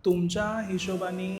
तुमच्या हिशोबाने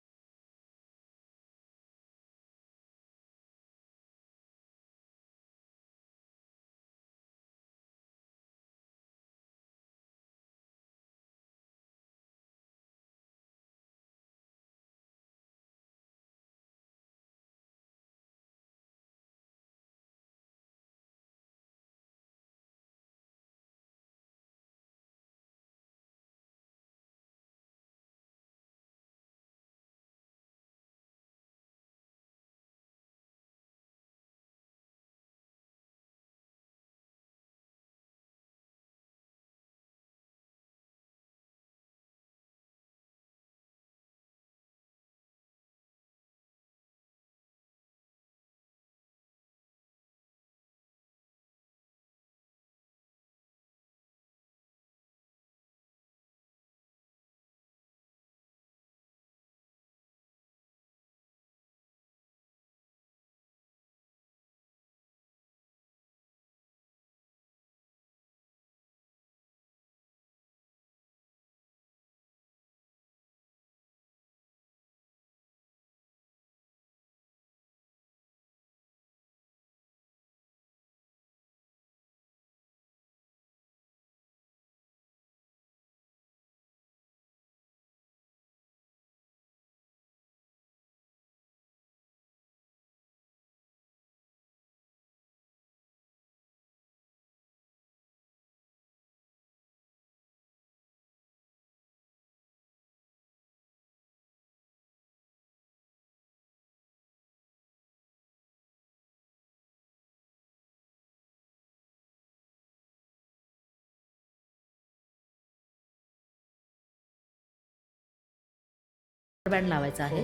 बँड लावायचा आहे.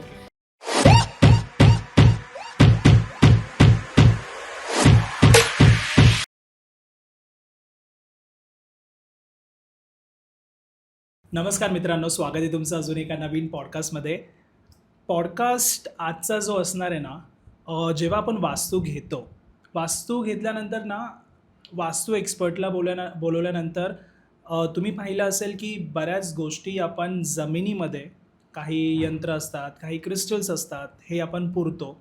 नमस्कार मित्रांनो, स्वागत आहे तुमचं अजून एका नवीन पॉडकास्टमध्ये. पॉडकास्ट आजचा जो असणार आहे ना, जेव्हा आपण वास्तू घेतल्यानंतर ना, वास्तू एक्सपर्टला बोलवल्यानंतर तुम्ही पाहिलं असेल की बऱ्याच गोष्टी आपण जमिनीमध्ये काही यंत्र असतात, काही क्रिस्टल्स असतात, हे आपण पुरतो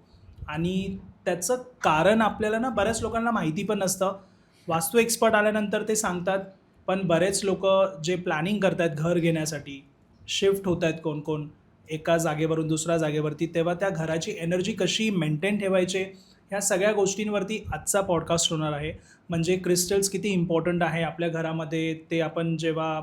आणि त्याचं कारण आपल्याला ना बऱ्याच लोकांना माहिती पण नसतं. वास्तू एक्सपर्ट आल्यानंतर ते सांगतात. पण बरेच लोकं जे प्लॅनिंग करत आहेत घर घेण्यासाठी, शिफ्ट होत आहेत कोण-कोण एका जागेवरून दुसऱ्या जागेवरती, तेव्हा त्या घराची एनर्जी कशी मेंटेन ठेवायची, ह्या सगळ्या गोष्टींवरती आजचा पॉडकास्ट होणार आहे. म्हणजे क्रिस्टल्स किती इम्पॉर्टंट आहे आपल्या घरामध्ये, ते आपण जेव्हा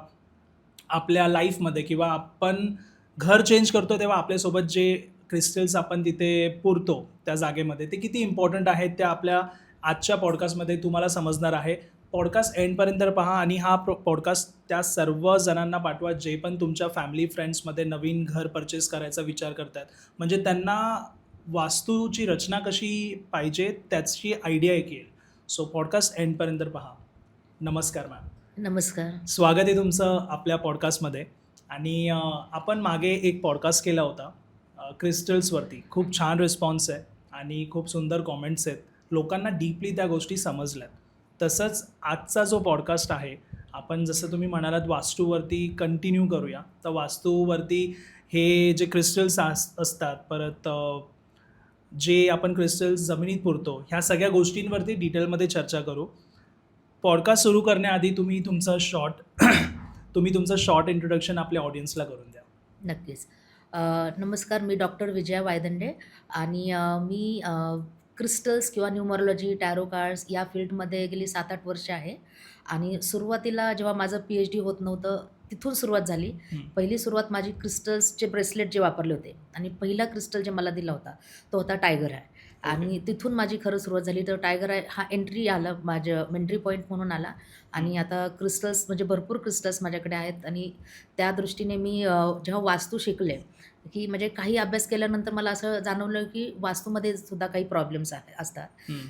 आपल्या लाईफमध्ये किंवा आपण घर चेंज करतो, तेव्हा आपल्यासोबत जे क्रिस्टल्स आपण तिथे पुरतो त्या जागेमध्ये, ते किती इम्पॉर्टंट आहेत, त्या आपल्या आजच्या पॉडकास्टमध्ये तुम्हाला समजणार आहे. पॉडकास्ट एंडपर्यंत पहा आणि हा पॉडकास्ट त्या सर्व जणांना पाठवा जे पण तुमच्या फॅमिली फ्रेंड्समध्ये नवीन घर परचेस करायचा विचार करतात. म्हणजे त्यांना वास्तूची रचना कशी पाहिजे त्याची आयडिया एक येईल. सो पॉडकास्ट एंडपर्यंत पहा. नमस्कार मॅम. नमस्कार. स्वागत आहे तुमचं आपल्या पॉडकास्टमध्ये. आणि आपण मागे एक पॉडकास्ट केला होता क्रिस्टल्सवरती. खूप छान रिस्पॉन्स आहे आणि खूप सुंदर कॉमेंट्स आहेत. लोकांना डीपली त्या गोष्टी समजल्यात. तसंच आजचा जो पॉडकास्ट आहे, आपण जसं तुम्ही म्हणालात वास्तूवरती कंटिन्यू करूया. तर वास्तूवरती हे जे क्रिस्टल्स असतात, परत जे आपण क्रिस्टल्स जमिनीत पुरतो, ह्या सगळ्या गोष्टींवरती डिटेलमध्ये चर्चा करू. पॉडकास्ट सुरू करण्याआधी तुम्ही तुमचं शॉर्ट इंट्रोडक्शन आपल्या ऑडियन्सला करून द्या. नक्कीच. नमस्कार, मी डॉक्टर विजया वायदंडे आणि मी क्रिस्टल्स किंवा न्यूमरोलॉजी, टॅरो कार्ड्स या फील्डमध्ये गेली 7-8 वर्ष आहे आणि सुरुवातीला जेव्हा माझं पी-एच-डी होत नव्हतं, तिथून सुरुवात झाली. हं. पहिली सुरुवात माझी क्रिस्टल्सचे ब्रेसलेट जे वापरले होते आणि पहिला क्रिस्टल जे मला दिला होता, तो होता टायगर आय ओके. आणि तिथून माझी खरं सुरुवात झाली. तर टायगर आय हा एंट्री आला, माझं एंट्री पॉइंट म्हणून आला आणि आता क्रिस्टल्स म्हणजे भरपूर क्रिस्टल्स माझ्याकडे आहेत आणि त्या दृष्टीने मी जेव्हा वास्तू शिकले, की म्हणजे काही अभ्यास केल्यानंतर मला असं जाणवलं, की वास्तूमध्ये सुद्धा काही प्रॉब्लेम्स असतात. हं.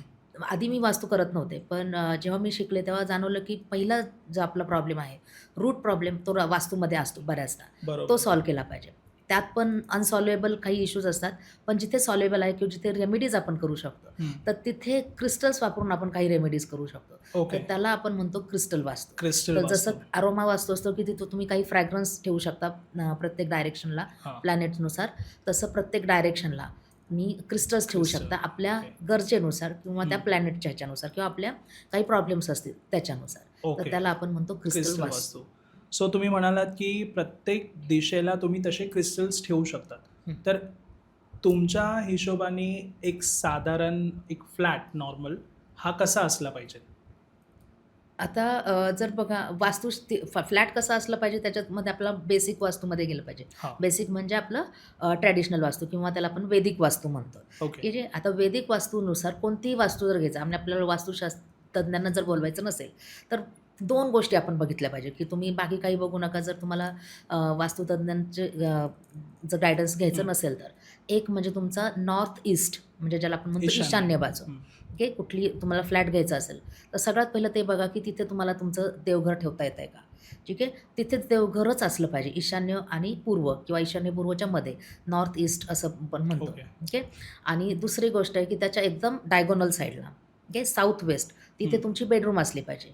आधी मी वास्तू करत नव्हते. पण जेव्हा मी शिकले तेव्हा जाणवलं, की पहिला जो आपला प्रॉब्लेम आहे, रूट प्रॉब्लेम तो वास्तूमध्ये असतो बऱ्याचदा. तो बरोबर. सॉल्व्ह केला पाहिजे. त्यात पण अनसॉल्वेबल काही इश्यूज असतात, पण जिथे सॉल्वेबल आहे किंवा जिथे रेमेडीज आपण करू शकतो, हं. तर तिथे क्रिस्टल्स वापरून आपण काही रेमेडीज करू शकतो. ओके. तर त्याला आपण म्हणतो क्रिस्टल वास्तू. क्रिस्टल तर वास्तू. जसं अरोमा वास्तू असतो, की तिथं तुम्ही काही फ्रॅग्रन्स ठेवू शकता प्रत्येक डायरेक्शनला, हां. प्लॅनेटनुसार. तसं प्रत्येक डायरेक्शनला तुम्ही क्रिस्टल्स ठेवू क्रिस्टल. शकता आपल्या ओके. गरजेनुसार किंवा त्या हं. प्लॅनेटच्या ह्याच्यानुसार किंवा आपल्या काही प्रॉब्लेम्स असतील त्याच्यानुसार. तर ओके. त्याला आपण म्हणतो क्रिस्टल क्रिस्टल वास्तू. वास्तू. सो तुम्ही म्हणालात की प्रत्येक दिशेला तुम्ही तसे क्रिस्टल्स ठेवू शकतात. हं. तर तुमच्या हिशोबाने एक साधारण एक फ्लॅट नॉर्मल हा कसा असला पाहिजे? आता जर बघा वास्तू फ्लॅट कसा असला पाहिजे त्याच्यामध्ये आपला बेसिक वास्तूमध्ये गेलं पाहिजे. हां. बेसिक म्हणजे आपलं ट्रॅडिशनल वास्तू किंवा त्याला आपण वैदिक वास्तू म्हणतो. ओके. की जे आता वैदिक वास्तूनुसार कोणतीही वास्तू जर घ्यायचा आणि आपल्याला वास्तुशास्त्र तज्ञांना जर बोलवायचं नसेल, तर 2 गोष्टी आपण बघितल्या पाहिजे, की तुम्ही बाकी काही बघू नका. जर तुम्हाला वास्तुतज्ञांचे जर गाईडन्स घ्यायचं हं. नसेल तर. एक म्हणजे तुमचा नॉर्थ ईस्ट म्हणजे ज्याला आपण म्हणतो ईशान्य. ईशान्य बाजू. हं. ओके. कुठली तुम्हाला फ्लॅट घ्यायचा असेल, तर सगळ्यात पहिलं ते बघा, की तिथे तुम्हाला तुमचं देवघर ठेवता येतंय का? ठीक आहे. तिथे देवघरच असलं पाहिजे. ईशान्य आणि पूर्व किंवा ईशान्य पूर्वच्या मध्ये नॉर्थ ईस्ट असं आपण म्हणतो. ओके. ओके. आणि दुसरी गोष्ट आहे, की त्याच्या एकदम डायगोनल साईडला ओके साऊथ वेस्ट तिथे हं. तुमची बेडरूम असली पाहिजे.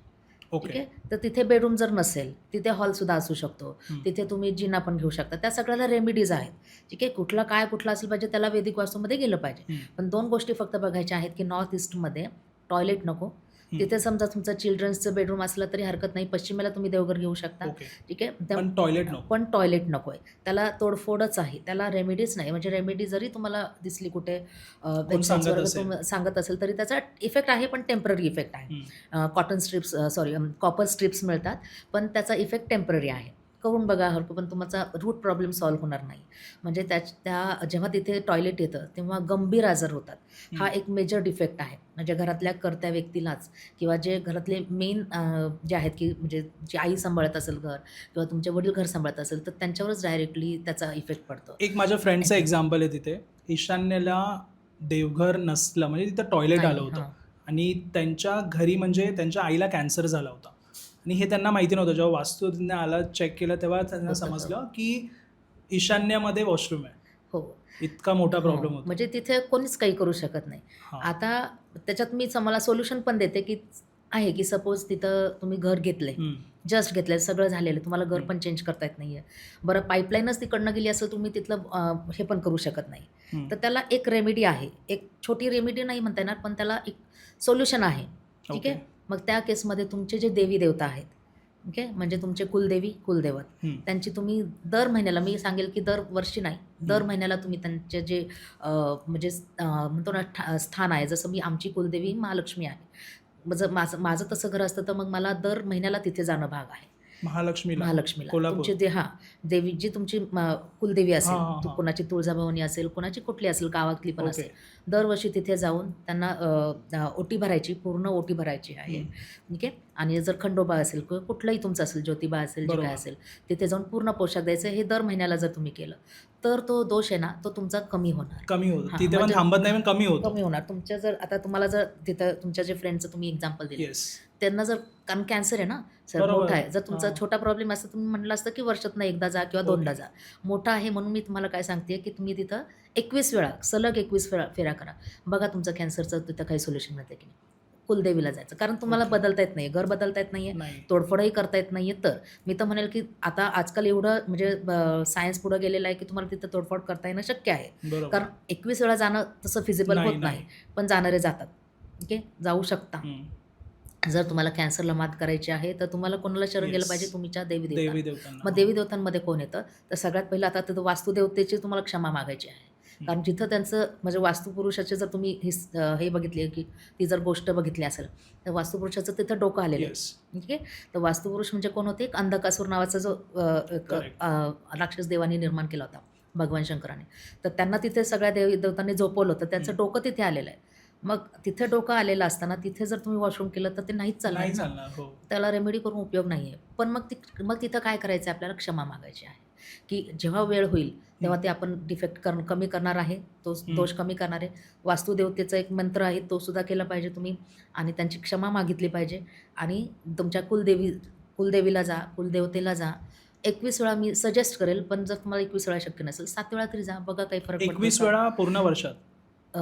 ठीक ओके. आहे. तर तिथे बेडरूम जर नसेल, तिथे हॉलसुद्धा असू शकतो. हं. तिथे तुम्ही जिना पण घेऊ शकता. त्या सगळ्याला रेमेडीज आहेत. ठीक आहे. कुठलं असलं पाहिजे त्याला वैदिक वास्तूमध्ये गेलं पाहिजे. हं. पण 2 गोष्टी फक्त बघायच्या आहेत, की नॉर्थ ईस्टमध्ये टॉयलेट नको. हं. तिथे समजा तुमचं चिल्ड्रन्सचं बेडरूम असलं तरी हरकत नाही. पश्चिमेला तुम्ही देवघर घेऊ शकता. ओके. ठीक आहे. पण टॉयलेट नको. पण टॉयलेट नको आहे. त्याला तोडफोडच आहे. त्याला रेमेडीज नाही. म्हणजे रेमेडी जरी तुम्हाला दिसली कुठे सांगत असेल. सांगत असेल तरी त्याचा इफेक्ट आहे, पण टेम्पररी इफेक्ट आहे. हं. कॉटन स्ट्रिप्स कॉपर स्ट्रिप्स मिळतात, पण त्याचा इफेक्ट टेम्पररी आहे. करून बघा हरकत पण तुमचा रूट प्रॉब्लेम सॉल्व्ह होणार नाही. म्हणजे त्या जेव्हा तिथे टॉयलेट येतं, तेव्हा गंभीर आजार होतात. हा एक मेजर डिफेक्ट आहे. म्हणजे घरातल्या कर्त्या व्यक्तीलाच किंवा जे घरातले मेन जे आहेत, की म्हणजे जी आई सांभाळत असेल घर किंवा तुमचे वडील घर सांभाळत असेल, तर त्यांच्यावरच डायरेक्टली त्याचा इफेक्ट पडतो. एक माझ्या फ्रेंडचं एक्झाम्पल आहे तिथे. ईशान्येला देवघर नसलं म्हणजे तिथं टॉयलेट नाही, आलं होतं हां. आणि त्यांच्या घरी म्हणजे त्यांच्या आईला कॅन्सर झाला होता आणि हे त्यांना माहिती नव्हतं. जेव्हा वास्तुतज्ञ आला चेक केलं तेव्हा त्यांना होतं. समजलं की ईशान्येमध्ये वॉशरूम आहे. हो. इतका मोठा हो. प्रॉब्लेम होता. म्हणजे तिथे कोणीच काही करू शकत नाही. हां. आता त्याच्यात मी मला सोल्युशन पण देते, की आहे की सपोज तिथं तुम्ही घर घेतलंय. हं. जस्ट घेतलंय, सगळं झालेलं आहे. तुम्हाला घर हं. पण चेंज करता येत नाहीये. बरं पाईपलाईनच तिकडनं गेली असेल, तुम्ही तिथलं हे पण करू शकत नाही. हं. तर त्याला एक रेमेडी आहे. एक छोटी रेमेडी नाही म्हणता येणार, पण त्याला एक सोल्युशन आहे. ठीक ओके. आहे. मग त्या केसमध्ये तुमचे जे देवी देवता आहेत, ओके, म्हणजे तुमचे कुलदेवी, कुलदैवत, हं. त्यांची तुम्ही दर महिन्याला मी सांगेल, की दरवर्षी नाही, दर हं. महिन्याला तुम्ही त्यांचे जे म्हणजे म्हणतो ना स्थान आहे. जसं आमची कुलदेवी महालक्ष्मी आहे. जर माझं तसं घर असतं, तर मग मला दर महिन्याला तिथे जाणं भाग आहे. महालक्ष्मीला तुमची कोल्हापूर. देवी जी तुमची कुलदेवी हां, असेल, हां, हां. कोणाची तुळजाभवानी असेल, कोणाची कुठली असेल, गावातली पण ओके. असेल, दरवर्षी तिथे जाऊन त्यांना ओटी भरायची, पूर्ण ओटी भरायची आहे. हं. ठीक आहे. आणि जर खंडोबा असेल किंवा कुठलंही तुमचं असेल, ज्योतिबा असेल, जे बरोबर. काय असेल, तिथे जाऊन पूर्ण पोशाख द्यायचं. हे दर महिन्याला जर तुम्ही केलं, तर तो दोष आहे ना, तो तुमचा कमी होणार. कमी होतं. हां, तिथे पण म्हणजे थांबत नाही, पण कमी होतं. कमी होणार. आता तुम्हाला जर तिथं तुमच्या जे फ्रेंडचं तुम्ही एक्झाम्पल दिलं, येस. त्यांना जर कारण कॅन्सर आहे ना सर, बरोबर. मोठा आहे. जर तुमचा हां. छोटा प्रॉब्लेम असता तुम्ही म्हटलं असतं, की वर्षातनं एकदा जा किंवा ओके. दोनदा जा. मोठा आहे म्हणून मी तुम्हाला काय सांगते, की तुम्ही तिथं 21 वेळा, सलग 21 फेऱ्या करा. बघा तुमचं कॅन्सरचं तिथं काही सोल्युशन मिळतं की नाही. कुलदेवीला जायचं. कारण तुम्हाला ओके. बदलता येत नाही, घर बदलता येत नाहीये, नाही. तोडफोडही करता येत नाहीये. तर मी तर म्हणेल, की आता आजकाल एवढं म्हणजे सायन्स पुढं गेलेलं आहे, की तुम्हाला तिथं तोडफोड करता येणं शक्य आहे. बरोबर. कारण 21 वेळा जाणं तसं फिजिबल नाही, होत नाही. पण जाणारे जातात. ओके. जाऊ शकता. हं. जर तुम्हाला कॅन्सरला मात करायची आहे, तर तुम्हाला कोणाला शरण गेलं येस. पाहिजे? तुमच्या देवी देवी देवतांना. देवतांना. मग देवी देवतांमध्ये कोण येतं? तर सगळ्यात पहिलं आता तिथं वास्तुदेवतेची तुम्हाला क्षमा मागायची आहे. कारण जिथं त्यांचं म्हणजे वास्तुपुरुषाचे जर तुम्ही हे बघितली, की ती जर गोष्ट बघितली असेल, तर वास्तुपुरुषाचं तिथं डोकं आलेलं आहे. येस. ठीक आहे. तर वास्तुपुरुष म्हणजे कोण होते? एक अंधकासूर नावाचा जो एक Correct. राक्षस देवाने निर्माण केला होता भगवान शंकराने. तर त्यांना तिथे सगळ्या देवी देवतांनी झोपवलं होतं. त्यांचं डोकं तिथे आलेलं आहे. मग तिथे डोकं आलेलं असताना तिथे जर तुम्ही वॉशरूम केलं, तर ते नाहीच चालणार नाही ना. चालणार. हो. त्याला रेमेडी करून उपयोग नाही आहे. पण मग तिथं काय करायचं आहे? आपल्याला क्षमा मागायची आहे, की जेव्हा वेळ होईल तेव्हा ते आपण डिफेक्ट कमी करणार आहे, तो दोष कमी करणार आहे. वास्तुदेवतेचा एक मंत्र आहे, तो सुद्धा केला पाहिजे तुम्ही आणि त्यांची क्षमा मागितली पाहिजे आणि तुमच्या कुलदेवीला जा, कुलदेवतेला जा 21 वेळा मी सजेस्ट करेल, पण जर तुम्हाला 21 वेळा शक्य नसेल, 7 वेळा तरी जा. बघा काही फरक पडतो 21 का? वेळा पूर्ण वर्षात? अ,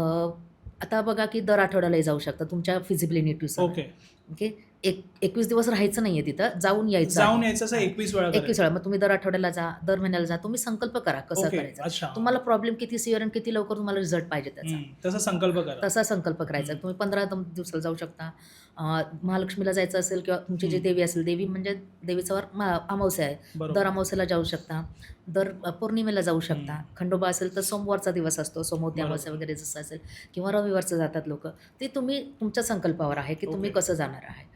आता बघा की दर आठवड्यालाही जाऊ शकता तुमच्या फिजिबिलिटीनुसार. ओके. ओके. 21 दिवस राहायचं नाहीये तिथं, जाऊन यायचं जाऊन आहे. यायचं असं हां. 21 वेळा 21 करायचं. वेळा. मग तुम्ही दर आठवड्याला जा, दर महिन्याला जा. तुम्ही संकल्प करा कसं ओके. करायचं. अच्छा. तुम्हाला प्रॉब्लेम किती सिव्हिअर आणि किती लवकर तुम्हाला रिझल्ट पाहिजे त्याचा. तसा संकल्प करा. तसा संकल्प करायचा. हं. तुम्ही 15 दिवसाला जाऊ शकता. महालक्ष्मीला जायचं असेल किंवा तुमची जी हं. देवी असेल, देवी म्हणजे देवीचा वार अमावस्या आहे. दर बरोबर. अमावस्येला जाऊ शकता. दर पौर्णिमेला जाऊ शकता. खंडोबा असेल तर सोमवारचा दिवस असतो, सोमवती बरोबर. अमावस्या वगैरे जसं असेल, किंवा रविवारचं जातात लोकं. ते तुम्ही तुमच्या संकल्पावर आहे की तुम्ही ओके. कसं जाणार आहे.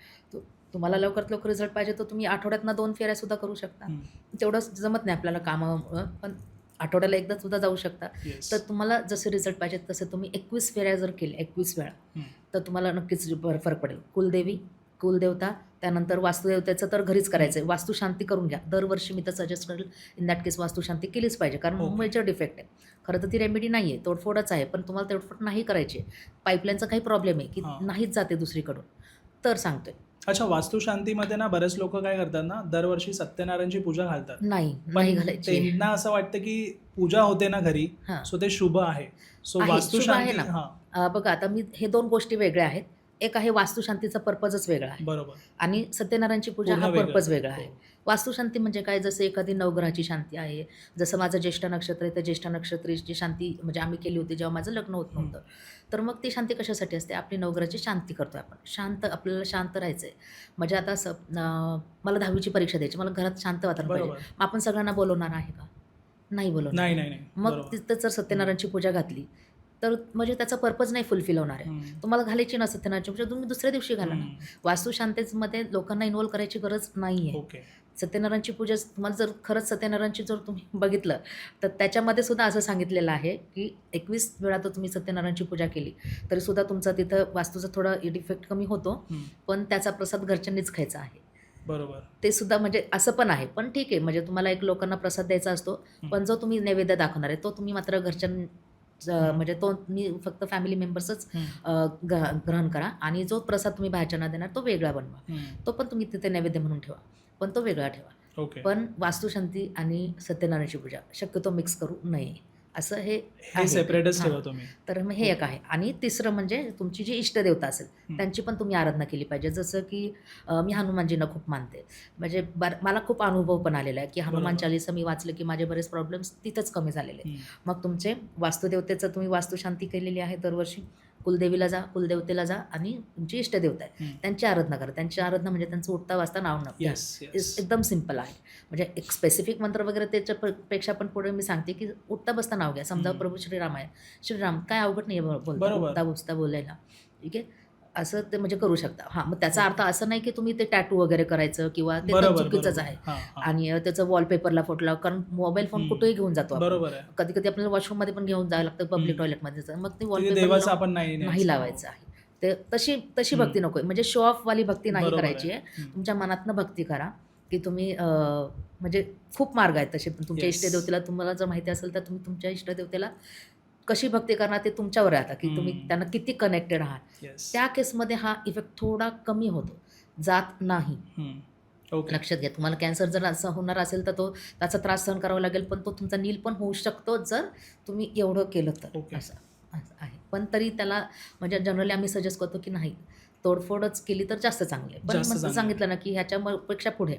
तुम्हाला लवकरात लवकर रिझल्ट पाहिजे तर तुम्ही आठवड्यातनं 2 फेऱ्या सुद्धा करू शकता. हं. तेवढं जमत नाही आपल्याला कामामुळं, पण आठवड्याला एकदा सुद्धा जाऊ शकता. येस. तर तुम्हाला जसे रिझल्ट पाहिजेत तसे तुम्ही 21 फेऱ्या जर केल्या 21 वेळा, हं. तर तुम्हाला नक्कीच फरक पडेल. कुलदेवी, कुलदेवता, त्यानंतर वास्तुदेवतेचं तर घरीच करायचं आहे. वास्तुशांती करून घ्या. दरवर्षी मी तर सजेस्ट करेल इन दॅट केस वास्तुशांती केलीच पाहिजे, कारण ओके. मेजर डिफेक्ट आहे. खरं तर ती रेमेडी नाही आहे, तोडफोडच आहे, पण तुम्हाला तोडफोड नाही करायची आहे. पाईपलाईनचा काही प्रॉब्लेम आहे की हां. नाहीच जाते दुसरीकडून, तर सांगतोय. अच्छा, वास्तुशांतीमध्ये ना बरेच लोक काय करतात ना, दरवर्षी सत्यनारायणची पूजा घालतात. नाही पण घालायची. त्यांना असं वाटतं की पूजा होते ना घरी, हां. सो ते शुभ आहे. सो आहे, शुभ आहे वास्तुशांती ना. हां, बघा आता मी हे 2 गोष्टी वेगळ्या आहेत. एक आहे वास्तुशांतीचा पर्पजच वेगळा आहे बरोबर. आणि सत्यनारायणची पूजा पूर्ण हा वेगळं. पर्पज वेगळा आहे. हो. वास्तुशांती म्हणजे काय, जसं एखादी नवग्रहाची शांती आहे. जसं माझं ज्येष्ठ नक्षत्र आहे, तर ज्येष्ठ नक्षत्राची शांती म्हणजे आम्ही केली होती जेव्हा माझं लग्न होत नव्हतं. तर मग ती शांती कशासाठी असते, आपली नवग्रहाची शांती करतोय आपण. आपल्याला शांत राहायचं आहे. म्हणजे आता मला 10वीची परीक्षा द्यायची, मला घरात शांत वातावरण पाहिजे. बरोबर. मग आपण सगळ्यांना बोलवणार आहे का? नाही बोलवणार. नाही, नाही, नाही. मग बरोबर. तिथं जर सत्यनारायणची पूजा घातली तर म्हणजे त्याचा पर्पज नाही फुलफिल होणार आहे. हं. तुम्हाला घालायची ना सत्यनारायणची पूजा, तुम्ही दुसऱ्या दिवशी घाला ना. हं. वास्तुशांतीमध्ये लोकांना इन्व्हॉल्व करायची गरज नाही आहे. ओके. सत्यनारायणची पूजा तुम्हाला जर खरंच सत्यनारायणची जर तुम्ही बघितलं तर त्याच्यामध्ये सुद्धा असं सांगितलेलं आहे की 21 वेळा तर तुम्ही सत्यनारायणची पूजा केली तरी सुद्धा तुमचा तिथं वास्तूचा थोडा डिफेक्ट कमी होतो, हं. पण त्याचा प्रसाद घरच्यांनीच खायचा आहे. बरोबर. ते सुद्धा म्हणजे असं पण आहे. पण ठीक आहे, म्हणजे तुम्हाला एक लोकांना प्रसाद द्यायचा असतो, पण जो तुम्ही नैवेद्य दाखवणार आहे तो तुम्ही मात्र म्हणजे तो मी फक्त फॅमिली मेंबर्सच हं. ग्रहण करा आणि जो प्रसाद तुम्ही बाहेरच्यांना देणार तो वेगळा बनवा. हं. तो पण तुम्ही तिथे नैवेद्य म्हणून ठेवा, पण तो वेगळा ठेवा. ओके. पण वास्तुशांती आणि सत्यनारायणची पूजा शक्यतो मिक्स करू नये, असं हे हे आहे. सेपरेटच हां. ठेवा तुम्ही. तर मग हे एक आहे. आणि तिसरं म्हणजे तुमची जी इष्टदेवता असेल हं. त्यांची पण तुम्ही आराधना केली पाहिजे. जसं की मी हनुमानजींना खूप मानते. म्हणजे मला खूप अनुभव पण आलेला आहे की हनुमान बरोबर. चालीसा मी वाचलं की माझे बरेच प्रॉब्लेम्स तिथंच कमी झालेले आहेत. हं. मग तुमचे वास्तुदेवतेचं तुम्ही वास्तुशांती केलेली आहे दरवर्षी, कुलदेवीला जा, कुलदेवतेला जा आणि तुमची इष्टदेवता आहे हं. त्यांची आराधना करा. त्यांची आराधना म्हणजे त्यांचं उठता वाजता नाव घ्या. Yes, yes. एकदम सिंपल आहे. म्हणजे एक स्पेसिफिक मंत्र वगैरे त्याच्यापेक्षा पण पुढे मी सांगते की उठता बसता नाव घ्या. समजा हं. प्रभू श्रीराम आहे, श्रीराम काय अवघड नाही आहे बरोबर. उठता बसता बोलायला. ठीक आहे, असं ते म्हणजे करू शकता. हां, मग त्याचा अर्थ असं नाही की तुम्ही ते टॅटू वगैरे करायचं किंवा ते तर बरोबर, चुकीचंच बरोबर. आहे. हां, हां. आणि त्याचं वॉलपेपरला फोटो लावा, कारण मोबाईल फोन हं. कुठेही घेऊन जातो आपण. बरोबर आहे. कधी कधी आपल्याला वॉशरूममध्ये पण घेऊन जावं लागतं, पब्लिक हं. टॉयलेटमध्ये. मग ते तिथे वॉलपेपर देवाचं आपण नाही नाही न्यायचं. लावायचं आहे. ते तशी हं. भक्ती नको आहे. म्हणजे शो ऑफ वाली भक्ती नाही बरोबर करायची आहे. आहे. हं. तुमच्या मनातनं भक्ती करा की तुम्ही म्हणजे खूप मार्ग आहेत तसे. तुमच्या येस. इष्टदेवतेला तुम्हाला जर माहिती असेल तर तुम्ही तुमच्या इष्टदेवतेला कशी भक्ती करणार ते तुमच्यावर आहे आता, की तुम्ही हं. त्यांना किती कनेक्टेड आहात. येस. त्या केसमध्ये हा इफेक्ट थोडा कमी होतो, जात नाही. हं. ओके. लक्षात घ्या, तुम्हाला कॅन्सर जर असं होणार असेल तर त्याचा त्रास सहन करावा लागेल, पण तो तुमचा नील पण होऊ शकतो जर तुम्ही एवढं केलं तर. ओके. असं असं आहे. पण तरी त्याला म्हणजे जनरली आम्ही सजेस्ट करतो की नाही, तोडफोडच केली तर जास्त चांगली आहे. पण जास्त मग चांगलं सांगितलं ना की ह्याच्यापेक्षा पुढे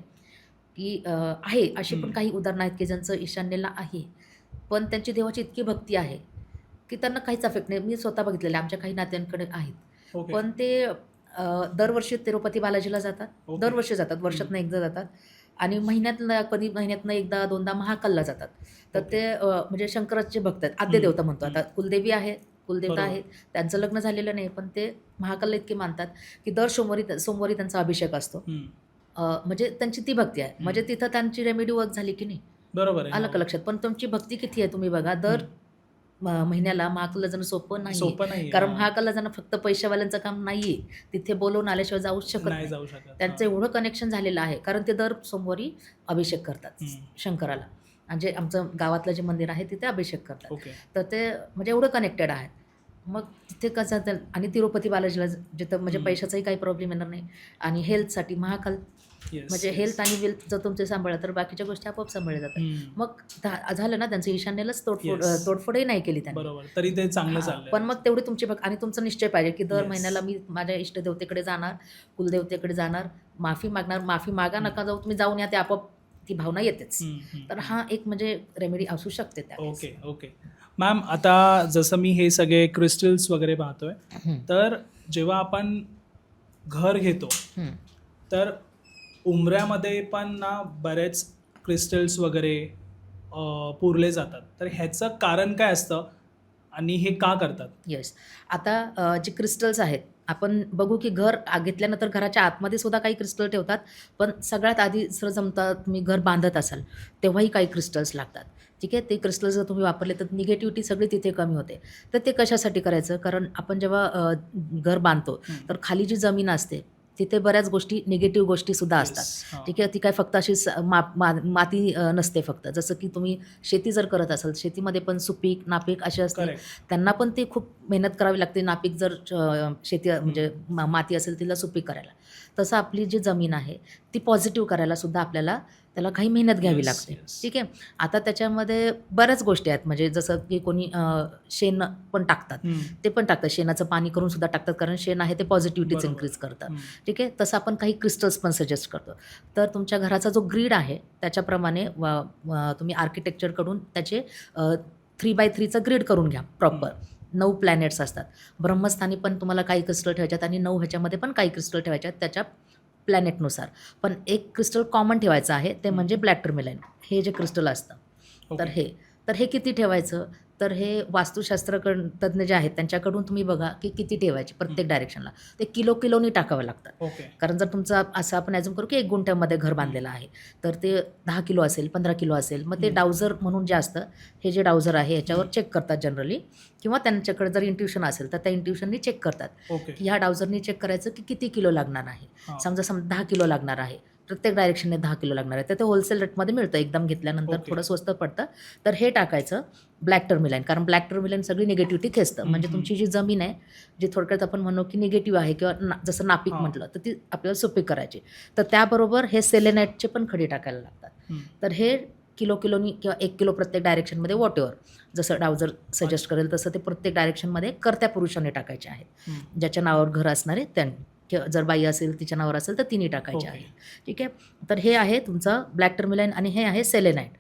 की आहे अशी पण हं. काही उदाहरणं आहेत की ज्यांचं ईशान्येला आहे, पण त्यांची देवाची इतकी भक्ती आहे की त्यांना काहीच अफेक्ट नाही. मी स्वतः बघितलेलं आहे, आमच्या काही नात्यांकडे आहेत. ओके. पण ते दरवर्षी तिरुपती बालाजीला जातात. ओके. दरवर्षी जातात, वर्षातनं एकदा जातात. आणि कधी महिन्यातनं एकदा दोनदा महाकालला जातात. तर ओके. ते म्हणजे शंकराचे भक्त आहेत, आद्य देवता म्हणतो. हं. आता कुलदेवी आहे, कुलदेवता बरोबर. आहे, त्यांचं लग्न झालेलं नाही, पण ते महाकालला इतके मानतात की दर सोमवारी त्यांचा अभिषेक असतो. हं. म्हणजे त्यांची ती भक्ती आहे. म्हणजे तिथं त्यांची रेमेडी वर्क झाली की नाही, बरोबर आहे. आलं हो. का लक्षात. पण तुमची भक्ती किती आहे तुम्ही बघा. दर महिन्याला महाकालला जाणं सोपं नाही, सोपं नाहीये. कारण हां. महाकालला जाणं फक्त पैशावाल्यांचं काम नाहीये. तिथे बोलवून आल्याशिवाय जाऊच शकत नाही नाही. जाऊ शकत. त्यांचं हां. एवढं कनेक्शन झालेलं आहे, कारण ते दर सोमवारी अभिषेक करतात हं. शंकराला. म्हणजे आमचं गावातलं जे मंदिर आहे तिथे अभिषेक करतात. ओके. तर ते म्हणजे एवढं कनेक्टेड आहेत. मग तिथे कसं आणि तिरुपती बालाजीला जिथं म्हणजे हं. पैशाचाही काही प्रॉब्लेम येणार नाही आणि हेल्थसाठी महाकाल Yes, म्हणजे yes. हेल्थ आणि वेल्थ जर तुमचे सांभाळलं तर बाकीच्या गोष्टी आपोआप सांभाळल्या जातात. हम्म. मग झालं ना त्यांचं ईशान्येलाच Yes. तोडफोडही नाही केली त्यांनी. बरोबर, तरी ते चांगलं हां, चाललंय. पण मग तेवढी तुमची आणि तुमचा निश्चय पाहिजे, की दर Yes. महिन्याला मी माझ्या इष्टदेवतेकडे जाणार, कुलदेवतेकडे जाणार, माफी मागणार. माफी मागा नका जाऊ, तुम्ही जाऊन या, ते आपोआप ती भावना येतेच. हम्म, हम्म, तर हम्म. हा एक म्हणजे रेमेडी असू शकते त्यावेळेस. Okay okay. मॅम, आता जसं मी हे सगळे क्रिस्टल्स वगैरे पाहतोय, हं, तर जेव्हा आपण घर घेतो हं. तर उंबऱ्यामध्ये पण ना बरेच क्रिस्टल्स वगैरे पुरले जातात. तर ह्याचं कारण काय असतं आणि हे का करतात? येस. आता जे क्रिस्टल्स आहेत, आपण बघू की घर घेतल्यानंतर घराच्या आतमध्ये सुद्धा काही क्रिस्टल ठेवतात. पण सगळ्यात आधी जर जमता तुम्ही घर बांधत असाल, तेव्हाही काही क्रिस्टल्स लागतात. ठीक आहे. ते क्रिस्टल्स जर तुम्ही वापरले तर निगेटिव्हिटी सगळी तिथे कमी होते. तर ते कशासाठी करायचं? कारण आपण जेव्हा घर बांधतो, तर खाली जी जमीन असते, तिथे बऱ्याच गोष्टी निगेटिव्ह गोष्टीसुद्धा असतात. Yes. हां. ठीक आहे. ती काय फक्त अशी माती नसते फक्त. जसं की तुम्ही शेती जर करत असाल, शेतीमध्ये पण सुपीक, नापीक असे असते. करेक्ट. त्यांना पण ती खूप मेहनत करावी लागते. नापीक जर शेती म्हणजे माती असेल तिला सुपीक करायला. तसं आपली जी जमीन आहे ती पॉझिटिव्ह करायला सुद्धा आपल्याला त्याला काही मेहनत घ्यावी Yes, लागते. yes. ठीक आहे. आता त्याच्यामध्ये बऱ्याच गोष्टी आहेत. म्हणजे जसं की कोणी शेण पण टाकतात. हम्म. ते पण टाकतात. शेणाचं पाणी करून सुद्धा टाकतात. कारण शेण आहे ते पॉझिटिव्हिटीच बरोबर. इन्क्रीज करतं. हम्म. ठीक आहे. तसं आपण काही क्रिस्टल्स पण सजेस्ट करतो. तर तुमच्या घराचा जो ग्रीड आहे त्याच्याप्रमाणे तुम्ही आर्किटेक्चरकडून त्याचे 3x3चं ग्रीड करून घ्या प्रॉपर. 9 प्लॅनेट्स असतात. ब्रह्मस्थानी पण तुम्हाला काही क्रिस्टल ठेवायचे आहेत आणि 9 ह्याच्यामध्ये पण काही क्रिस्टल ठेवायचे आहेत त्याच्या प्लॅनेटनुसार. पण एक क्रिस्टल कॉमन ठेवायचं आहे ते म्हणजे ब्लॅक टर्मेलाईन. हे जे क्रिस्टल असतं. तर ओके. हे किती ठेवायचं? तर हे तज्ञ जे आहेत त्यांच्याकडून तुम्ही बघा की किती ठेवायचे प्रत्येक डायरेक्शनला. ते किलोनी टाकावं लागतात. ओके. कारण जर तुमचं असं आपण ॲझ्युम करू की 1 गुंठ्यामध्ये घर बांधलेलं आहे. तर ते 10 किलो असेल, 15 किलो असेल. मग ते डाउझर म्हणून जे असतं, हे जे डाउझर आहे याच्यावर चेक करतात जनरली किंवा त्यांच्याकडे जर इंट्युशन असेल तर त्या इंट्युशननी चेक करतात. ओके. की ह्या डाउझरनी चेक करायचं की किती किलो लागणार आहे. हां. समजा 10 किलो लागणार आहे. प्रत्येक डायरेक्शनने 10 किलो लागणार आहे. तर ते होलसेल रेटमध्ये मिळतं. एकदम घेतल्यानंतर ओके. थोडं स्वस्त पडतं. तर हे टाकायचं ब्लॅक टर्मिलाईन. कारण ब्लॅक टर्मिलाईन सगळी निगेटिव्हिटी खेचतं. म्हणजे तुमची जी जमीन आहे, जी थोडक्यात आपण म्हणू की निगेटिव्ह आहे किंवा जसं नापीक हां. म्हटलं, तर ती आपल्याला सुपीक करायची. तर त्याबरोबर हे सेलेनाईटचे पण खडी टाकायला लागतात. हम्म. तर हे किलोनी किंवा 1 किलो प्रत्येक डायरेक्शनमध्ये व्हॉटएव्हर जसं डाउझर सजेस्ट करेल तसं ते प्रत्येक डायरेक्शनमध्ये कर्त्या पुरुषाने टाकायचे आहेत. हम्म. ज्याच्या नावावर घर असणार आहे त्यांनी. किंवा जर बाई असेल तिच्या नावावर असेल तर तिने टाकायचे ओके. आहे. ठीक आहे. तर हे आहे तुमचं ब्लॅक टर्मिलाईन आणि हे आहे सेलेनाईट.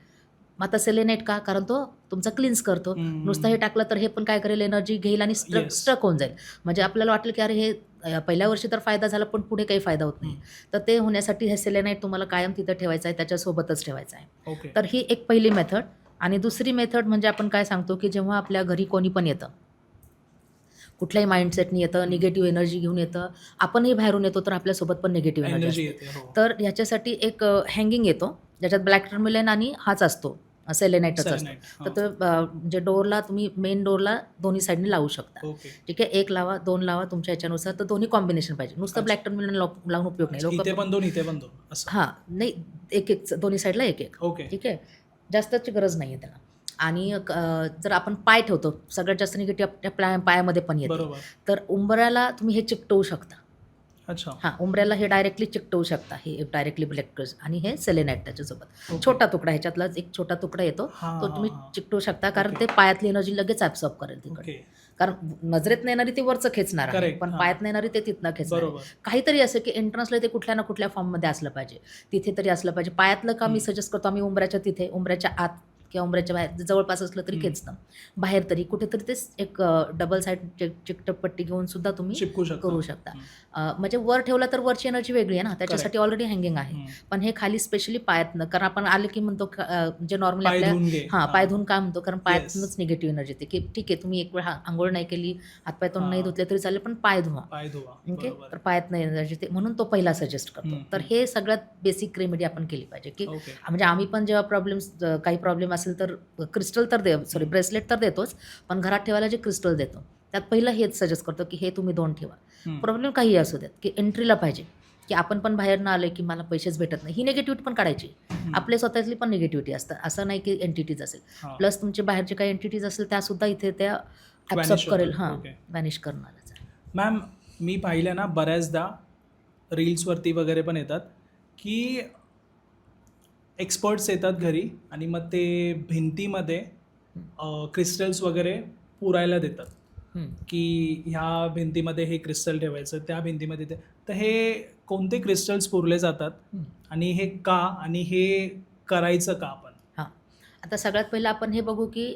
मग आता सेलेनाईट का? कारण तो तुमचा क्लीन्स करतो. हम्म. नुसतं हे टाकलं तर हे पण काय करेल, एनर्जी घेईल आणि Yes. स्ट्रक होऊन जाईल. म्हणजे आपल्याला वाटेल की अरे हे पहिल्या वर्षी तर फायदा झाला पण पुढे काही फायदा होत नाही. तर ते होण्यासाठी हे सेलेनाईट तुम्हाला कायम तिथं ठेवायचं आहे, त्याच्यासोबतच ठेवायचं आहे. ओके. तर ही एक पहिली मेथड. आणि दुसरी मेथड म्हणजे आपण काय सांगतो की जेव्हा आपल्या घरी कोणी पण येतं, कुठल्याही माइंडसेटनी येतं, निगेटिव्ह एनर्जी घेऊन येतं, आपणही बाहेरून येतो तर आपल्यासोबत पण निगेटिव्ह एनर्जी एनर्जी असते. येते. हो. तर ह्याच्यासाठी एक हँगिंग येतो ज्याच्यात ब्लॅक टर्मिलाईन आणि हाच असतो सेलेनाईटच असतो. Selenite. तर हां. तो म्हणजे डोअरला तुम्ही मेन डोअरला दोन्ही साईडने लावू शकता. ओके. ठीक आहे. 1 लावा, 2 लावा तुमच्या ह्याच्यानुसार. तर दोन्ही कॉम्बिनेशन पाहिजे. नुसतं ब्लॅक टर्मिलाईन लावून उपयोग नाही. इथे पण 2 इथे पण 2 असं. हां, नाही, एक दोन्ही साईडला 1. ओके. ठीक आहे. जास्तची गरज नाही आहे त्याला. आणि जर आपण पाय ठेवतो, सगळ्यात जास्त निगेटिव्ह आपल्या पायामध्ये पण येते. बरोबर. तर उंबऱ्याला तुम्ही हे चिकटवू शकता. अच्छा. हां, उंबऱ्याला हे डायरेक्टली चिकटवू शकता. हे डायरेक्टली ब्लॅक आणि हे सेलेनाईट त्याच्यासोबत. ओके. छोटा तुकडा ह्याच्यातलाच एक छोटा तुकडा येतो. हां, तो तुम्ही हां, हां. चिकटवू शकता कारण ओके. ते पायातली एनर्जी लगेच ॲब्सॉर्ब करेल तिकडे. ओके. कारण नजरेत येणारी ती वरचं खेचणार आहे. Correct. पण हां. पायात येणारी ते तिथनं खेचणार आहे. बरोबर. काहीतरी असं की एंट्रन्सला ते कुठल्या ना कुठल्या फॉर्ममध्ये असलं पाहिजे. तिथे तरी असलं पाहिजे. पायातलं का मी सजेस्ट करतो आम्ही उंबऱ्याच्या तिथे, उंबऱ्याच्या आत किंवा उंबऱ्याच्या बाहेर जवळपास असलं तरी खेचतं. बाहेर तरी कुठेतरी ते एक डबल साईड चिकटपट्टी घेऊन सुद्धा तुम्ही चिपकू शकतो. करू शकता. म्हणजे वर ठेवला तर वरची एनर्जी वेगळी आहे ना, त्याच्यासाठी ऑलरेडी हँगिंग आहे. पण हे खाली स्पेशली पायातनं, कारण आपण आले की म्हणतो जे नॉर्मली पाय आपल्या धुवून घे. पाय धुवून काय म्हणतो, कारण Yes. पायातूनच निगेटिव्ह एनर्जी येते की ठीक आहे तुम्ही एक वेळ अंघोळ नाही केली, हातपाय तोंड नाही हां. धुतले तरी चालेल पण पाय धुवा. पाय धुवा. ओके. बरोबर. तर पायात नाही एनर्जी येते म्हणून तो पहिला सजेस्ट करतो. हम्म. तर हे सगळ्यात बेसिक रेमेडी आपण केली पाहिजे की ओके. म्हणजे आम्ही पण जेव्हा काही प्रॉब्लेम असेल तर क्रिस्टल तर ब्रेसलेट तर देतोच, पण घरात ठेवायला जे क्रिस्टल देतो त्यात पहिलं हेच सजेस्ट करतो की हे तुम्ही 2 ठेवा. हम्म. प्रॉब्लेम काही असू देत की एंट्रीला पाहिजे, की आपण पण बाहेर न आलोय की मला पैसेच भेटत नाही, ही निगेटिव्हिटी पण काढायची. आपले स्वतःतली पण निगेटिव्हिटी असतं, असं नाही की एंटिटीज असेल. हां. प्लस तुमचे बाहेरचे काही एंटिटीज असेल त्यासुद्धा इथे त्या Vanish ॲब्सॉर्ब करेल. होतात. हां, ओके. वॅनिश करणारच आहे. मॅम, मी पाहिलं ना बऱ्याचदा रील्सवरती वगैरे पण येतात की एक्सपर्ट्स येतात घरी आणि मग ते भिंतीमध्ये क्रिस्टल्स वगैरे पुरायला देतात, हं. की ह्या भिंतीमध्ये हे क्रिस्टल ठेवायचं, त्या भिंतीमध्ये ते. तर हे कोणते क्रिस्टल्स पुरले जातात हं. आणि हे का, आणि हे करायचं का आपण? हां. आता सगळ्यात पहिलं आपण हे बघू की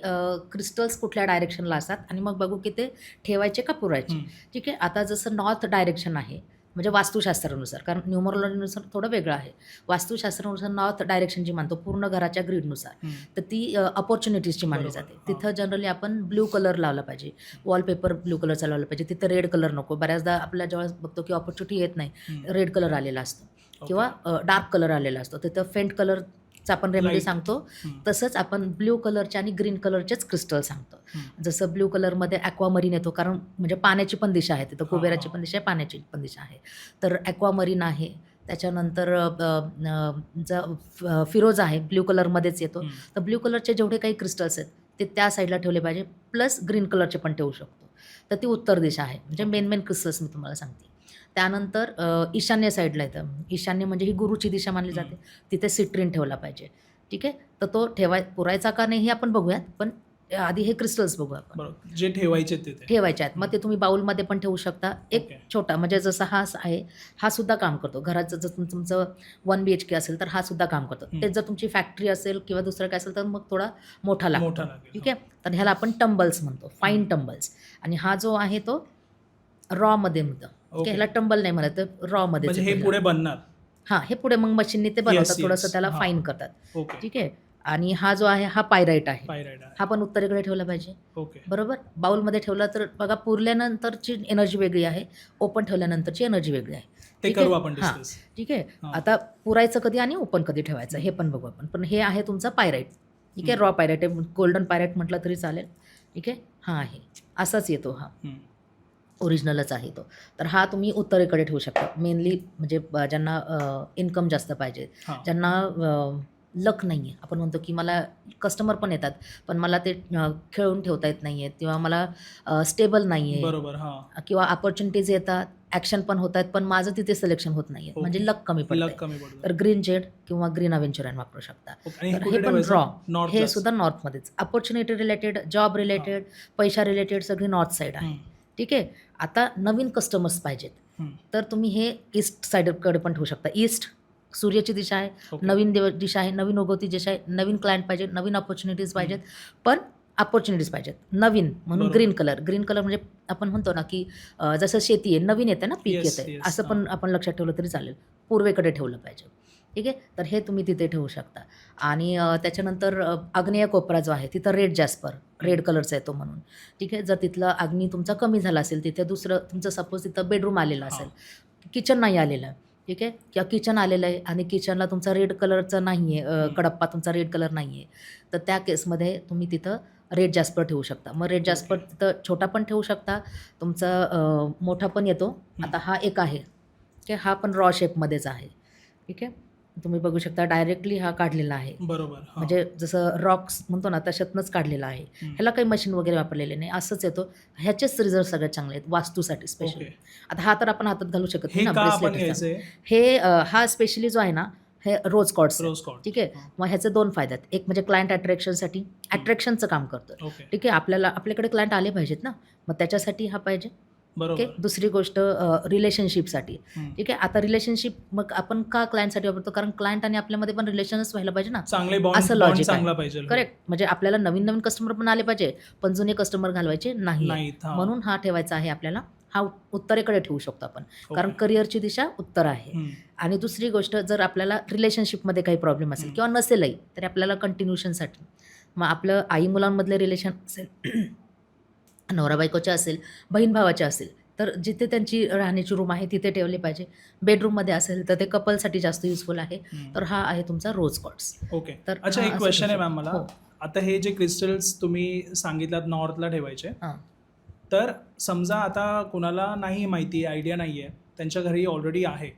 क्रिस्टल्स कुठल्या डायरेक्शनला असतात आणि मग बघू की ते ठेवायचे का पुरायचे. हं. ठीक आहे. आता जसं नॉर्थ डायरेक्शन आहे, म्हणजे वास्तुशास्त्रानुसार, कारण न्यूमरोलॉजीनुसार थोडं वेगळं आहे. वास्तुशास्त्रानुसार नॉर्थ डायरेक्शन जी मानतो पूर्ण घराच्या ग्रीडनुसार, हं. तर ती अपॉर्च्युनिटीजची मानली बरोबर. जाते. हां. तिथं जनरली आपण ब्लू कलर लावला पाहिजे, वॉलपेपर ब्लू कलरचा लावला पाहिजे, तिथं रेड कलर नको. बऱ्याचदा आपल्या जेव्हा बघतो की ऑपॉर्च्युनिटी येत नाही, हं. रेड कलर आलेला असतो किंवा डार्क कलर आलेला असतो, तिथं फेंट कलरचा आपण रेमेडी Light. सांगतो. हं. तसंच आपण ब्ल्यू कलरचे आणि ग्रीन कलरचेच क्रिस्टल सांगतो. हं. जसं ब्ल्यू कलरमध्ये ॲक्वामरीन येतो, कारण म्हणजे पाण्याची पण दिशा आहे तिथं, हां, कुबेराची हां. पण दिशा आहे, पाण्याची पण दिशा आहे. तर ॲक्वामरीन आहे. त्याच्यानंतर फिरोजा आहे, ब्ल्यू कलरमध्येच येतो. हं. तर ब्ल्यू कलरचे जेवढे काही क्रिस्टल्स आहेत ते त्या साईडला ठेवले पाहिजे, प्लस ग्रीन कलरचे पण ठेवू शकतो. तर ती उत्तर दिशा आहे, म्हणजे मेन क्रिस्टल्स मी तुम्हाला सांगते. त्यानंतर ईशान्य साईडला येतं. ईशान्य म्हणजे ही गुरुची दिशा मानली जाते. तिथे सिट्रीन ठेवला पाहिजे. ठीक आहे. तर तो पुरायचा का नाही हे आपण बघूयात, पण आधी हे क्रिस्टल्स बघू आपण. बरोबर, जे ठेवायचे तिथे. ठेवायचे आहेत. मग ते तुम्ही बाउलमध्ये पण ठेवू शकता. एक ओके. छोटा, म्हणजे जसा हा आहे, हा सुद्धा काम करतो. घराचं जर तुमचं 1 BHK असेल तर हा सुद्धा काम करतो. हं. तेच जर तुमची फॅक्टरी असेल किंवा दुसरं काय असेल तर मग थोडा मोठा लागतो. मोठा लागेल. ठीक आहे. तर ह्याला आपण टंबल्स म्हणतो, फाईन हं. टंबल्स. आणि हा जो आहे तो रॉमध्ये म्हणतो. ठीक ओके. आहे. ह्याला टंबल नाही म्हणत, तर रॉमध्ये. म्हणजे हे पुढे बनणार. हां, हे पुढे मग मशीननी ते बनवतात, yes. थोडंसं त्याला हां. फाईन करतात. ओके. ठीक आहे. आणि हा जो आहे हा पायराईट आहे. पायराइट आहे. हा पण उत्तरेकडे ठेवला पाहिजे. ओके. बरोबर. बाउलमध्ये ठेवला तर बघा, पुरल्यानंतरची एनर्जी वेगळी आहे, ओपन ठेवल्यानंतरची एनर्जी वेगळी आहे. ते ठीक करू आहे? आपण हां. डिस्कस. ठीक आहे. हां. आता पुरायचं कधी आणि ओपन कधी ठेवायचं हे पण बघू आपण. पण हे आहे तुमचा पायराईट. ठीक आहे. हं. रॉ पायराईट आहे, गोल्डन पायराईट म्हटलं तरी चालेल. ठीक आहे. हा आहे, असाच येतो हा. हं. ओरिजिनलच आहे तो. तर हा तुम्ही उत्तरेकडे ठेवू शकता. मेनली म्हणजे ज्यांना इन्कम जास्त पाहिजे, हां. ज्यांना लक नाही आहे. आपण म्हणतो की मला कस्टमर पण येतात, पण मला ते खेळून ठेवता येत नाही आहेत, किंवा मला स्टेबल नाही आहे, बरोबर. हां. किंवा अपॉर्च्युनिटीज येतात, ॲक्शन पण होत आहेत, पण माझं तिथे सिलेक्शन होत नाही आहे, म्हणजे ओके. लक कमी लक पडतं. कमी पडतं. तर ग्रीन जेड किंवा ग्रीन अव्हेंचर वापरू शकता. ओके. आणि हे तर कुठे हे पण ठेवायचं? रॉ, नॉर्थ हे लाच. सुद्धा नॉर्थमध्येच. अपॉर्च्युनिटी रिलेटेड, जॉब रिलेटेड, पैशा रिलेटेड सगळी नॉर्थ साईड आहे. हं. ठीक आहे. आता नवीन कस्टमर्स पाहिजेत, हं. तर तुम्ही हे ईस्ट साईडकडे पण ठेवू शकता. ईस्ट सूर्याची दिशा आहे, ओके. नवीन दिशा आहे, नवीन उगवती दिशा आहे, नवीन क्लायंट पाहिजे, नवीन अपॉर्च्युनिटीज पाहिजेत, पण अपॉर्च्युनिटीज पाहिजेत नवीन, म्हणून बरोबर. Green colour. ग्रीन कलर म्हणजे आपण म्हणतो ना की जसं शेती आहे, नवीन येते ना, पीक Yes, येते, yes. असं पण आपण लक्षात ठेवलं तरी चालेल. पूर्वेकडे ठेवलं पाहिजे. ठीक आहे. तर हे तुम्ही तिथे ठेवू शकता. आणि त्याच्यानंतर आग्नेय कोपरा जो आहे तिथं रेड जॅस्पर, रेड कलरचा येतो म्हणून. ठीक आहे. जर तिथलं अग्नी तुमचा कमी झाला असेल, तिथे दुसरं तुमचं सपोज तिथं बेडरूम आलेलं असेल, किचन नाही आलेलं आहे, ठीक आहे, किंवा किचन आलेलं आहे आणि किचनला तुमचा रेड कलरचा नाही आहे, कडप्पा तुमचा रेड कलर नाही आहे, तर त्या केसमध्ये तुम्ही तिथं रेड जॅस्पर ठेवू शकता. मग रेड जॅस्पर तिथं छोटा पण ठेवू शकता, तुमचा मोठा पण येतो. आता हा एक आहे, की हा पण रॉ शेपमध्येच आहे. ठीक आहे. तुम्ही बघू शकता, डायरेक्टली हा काढलेला आहे, बरोबर. हां. म्हणजे जसं रॉक्स म्हणतो ना तशातनंच काढलेला आहे. हं. ह्याला काही मशीन वगैरे वापरलेले नाही, असंच येतो. ह्याचेच रिझल्ट सगळ्यात चांगले आहेत वास्तूसाठी स्पेशली. ओके. आता हा तर आपण हातात घालू शकत हे नाही का ना, आपण ब्रेसलेट. घ्यायचंय? हे हा स्पेशली जो आहे ना, हे रोज कॉर्ड्स. रोज कॉर्ड. ठीक आहे. मग ह्याचे 2 फायदे आहेत. एक म्हणजे क्लायंट अट्रॅक्शनसाठी, अट्रॅक्शनचं काम करतं. ओके. ठीक आहे. आपल्याकडे क्लायंट आले पाहिजेत ना, मग त्याच्यासाठी हा पाहिजे. ओके. बरोबर. दुसरी गोष्ट रिलेशनशिपसाठी. हं. ठीक आहे. आता रिलेशनशिप मग आपण का क्लायंटसाठी वापरतो, कारण क्लायंट आणि आपल्यामध्ये पण रिलेशनच व्हायला पाहिजे ना, चांगले असं बॉन्ड लॉजिक आहे. चांगला पाहिजे. करेक्ट. म्हणजे आपल्याला नवीन कस्टमर पण आले पाहिजे, पण जुने कस्टमर घालवायचे नाही. नाहीत. हां. म्हणून हा ठेवायचा आहे आपल्याला. हा उत्तरेकडे ठेवू शकतो आपण, कारण ओके. करिअरची दिशा उत्तर आहे. हं. आणि दुसरी गोष्ट, जर आपल्याला रिलेशनशिपमध्ये काही प्रॉब्लेम असेल किंवा नसेलही, तरी आपल्याला कंटिन्यूशनसाठी, मग आपलं आई मुलांमधले रिलेशन असेल, नवरा बायकोचे असेल, बहीण भावाचे असेल, तर जिथे त्यांची राहण्याची रूम आहे तिथे ठेवले पाहिजे. बेडरूममध्ये असेल तर ते कपलसाठी जास्त युजफुल आहे. हं. तर हा आहे तुमचा रोज कॉर्ड्स. ओके. तर अच्छा, हा एक असं क्वेश्चन आहे ठेवू मॅम मला. शकतो. हो. आता हे जे क्रिस्टल्स तुम्ही सांगितलात नॉर्थला ठेवायचे, हां. तर समजा आता कोणाला नाही माहिती, आयडिया नाही आहे, त्यांच्या घरी ऑलरेडी आहे,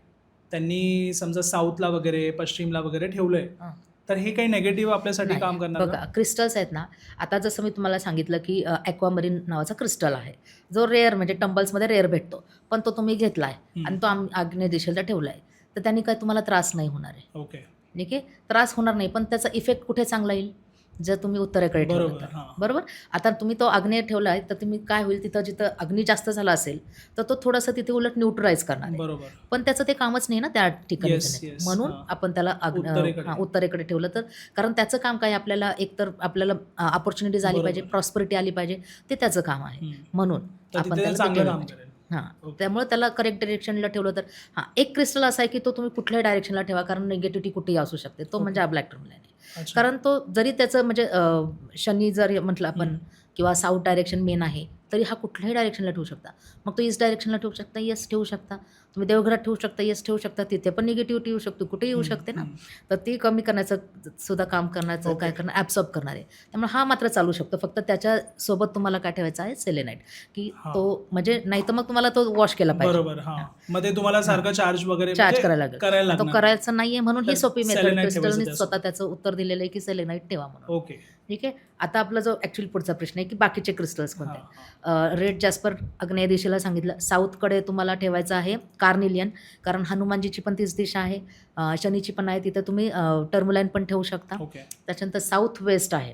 त्यांनी समजा साऊथला वगैरे, पश्चिमला वगैरे ठेवलं आहे, हां. तर हे काही नेगेटिव्ह आपल्यासाठी नाही. काम करणार बघा, का? क्रिस्टल्स आहेत ना, आता जसं मी तुम्हाला सांगितलं की ॲक्वामरीन नावाचा क्रिस्टल आहे, जो रेअर म्हणजे टंबल्समध्ये रेअर भेटतो, पण तो तुम्ही घेतला आहे हं. आणि तो आग्नेय दिशेला ठेवला आहे. तर त्यांनी काय तुम्हाला त्रास नाही होणार आहे. ओके. ठीक आहे, त्रास होणार नाही, पण त्याचा इफेक्ट कुठे चांगला येईल, जर तुम्ही उत्तरेकडे ठेवलं बरोबर, तर. हां. बरोबर. आता तुम्ही तो आग्नेय ठेवला आहे, तर तुम्ही काय होईल, तिथं जिथं अग्नी जास्त झाला असेल तर तो थोडासा तिथे उलट न्यूट्रलाइज करणार आहे. बरोबर. पण त्याचं ते कामच नाही ना त्या ठिकाणी Yes, जाण्याचं. yes. म्हणून हां. आपण त्याला उत्तरेकडे. उत्तरेकडे ठेवलं तर, कारण त्याचं काम काय, आपल्याला एकतर आपल्याला अपॉर्च्युनिटीज आली पाहिजे, बरोबर. प्रॉस्परिटी आली पाहिजे, ते त्याचं काम आहे. हं. म्हणून तर आपण तिथे त्याला ते चांगलं ठेवलं काम पाहिजे. करेल. हां, ओके. त्यामुळे त्याला करेक्ट डायरेक्शनला ठेवलं तर. हां, एक क्रिस्टल असा आहे की तो तुम्ही कुठल्याही डायरेक्शनला ठेवा, कारण निगेटिव्हिटी कुठेही असू शकते. तो ओके. म्हणजे हा ब्लॅक टर्मलाईन आहे. अच्छा. कारण तो जरी त्याचं म्हणजे शनी जर म्हटलं आपण किंवा साऊथ डायरेक्शन मेन आहे, तरी हा कुठल्याही डायरेक्शनला ठेवू शकता. मग तो ईस्ट डायरेक्शनला ठेवू शकता, येस ठेवू शकता. तुम्ही देवघरात ठेवू शकता, येस ठेवू शकता. तिथे पण निगेटिव्हिटी येऊ शकतो, कुठेही येऊ शकते ना. तर ती कमी करण्याचं सुद्धा काम करण्याचं ओके. काय करणार, ॲब्सॉर्ब करणार आहे. त्यामुळे हा मात्र चालू शकतो. फक्त त्याच्यासोबत तुम्हाला काय ठेवायचं आहे, सेलेनाईट, की हां. तो म्हणजे नाही तर मग तुम्हाला तो वॉश केला पाहिजे. बरोबर. हां. मग ते तुम्हाला सारखं चार्ज वगैरे चार्ज म्हणजे करायला लागेल. करायला तो लागणार. करायचा नाहीये म्हणून ही तर सोपी मेथड selenite ठेवायचं क्रिस्टलनी त्यासोबत. स्वतः त्याचं उत्तर दिलेलं आहे की सेलेनाईट ठेवा म्हणून. ओके. ठीक आहे. आता आपला जो ॲक्च्युअली पुढचा प्रश्न आहे की बाकीचे क्रिस्टल्स कोणते हां, आहेत. रेड जॅस्पर आग्नेय दिशेला सांगितलं. साऊथकडे तुम्हाला ठेवायचं आहे कार्निलियन, कारण हनुमानजीची पण तीच दिशा आहे. शनीची पण आहे, तिथं तुम्ही टर्मलाईन पण ठेवू शकता. ओके. त्याच्यानंतर साऊथ वेस्ट आहे.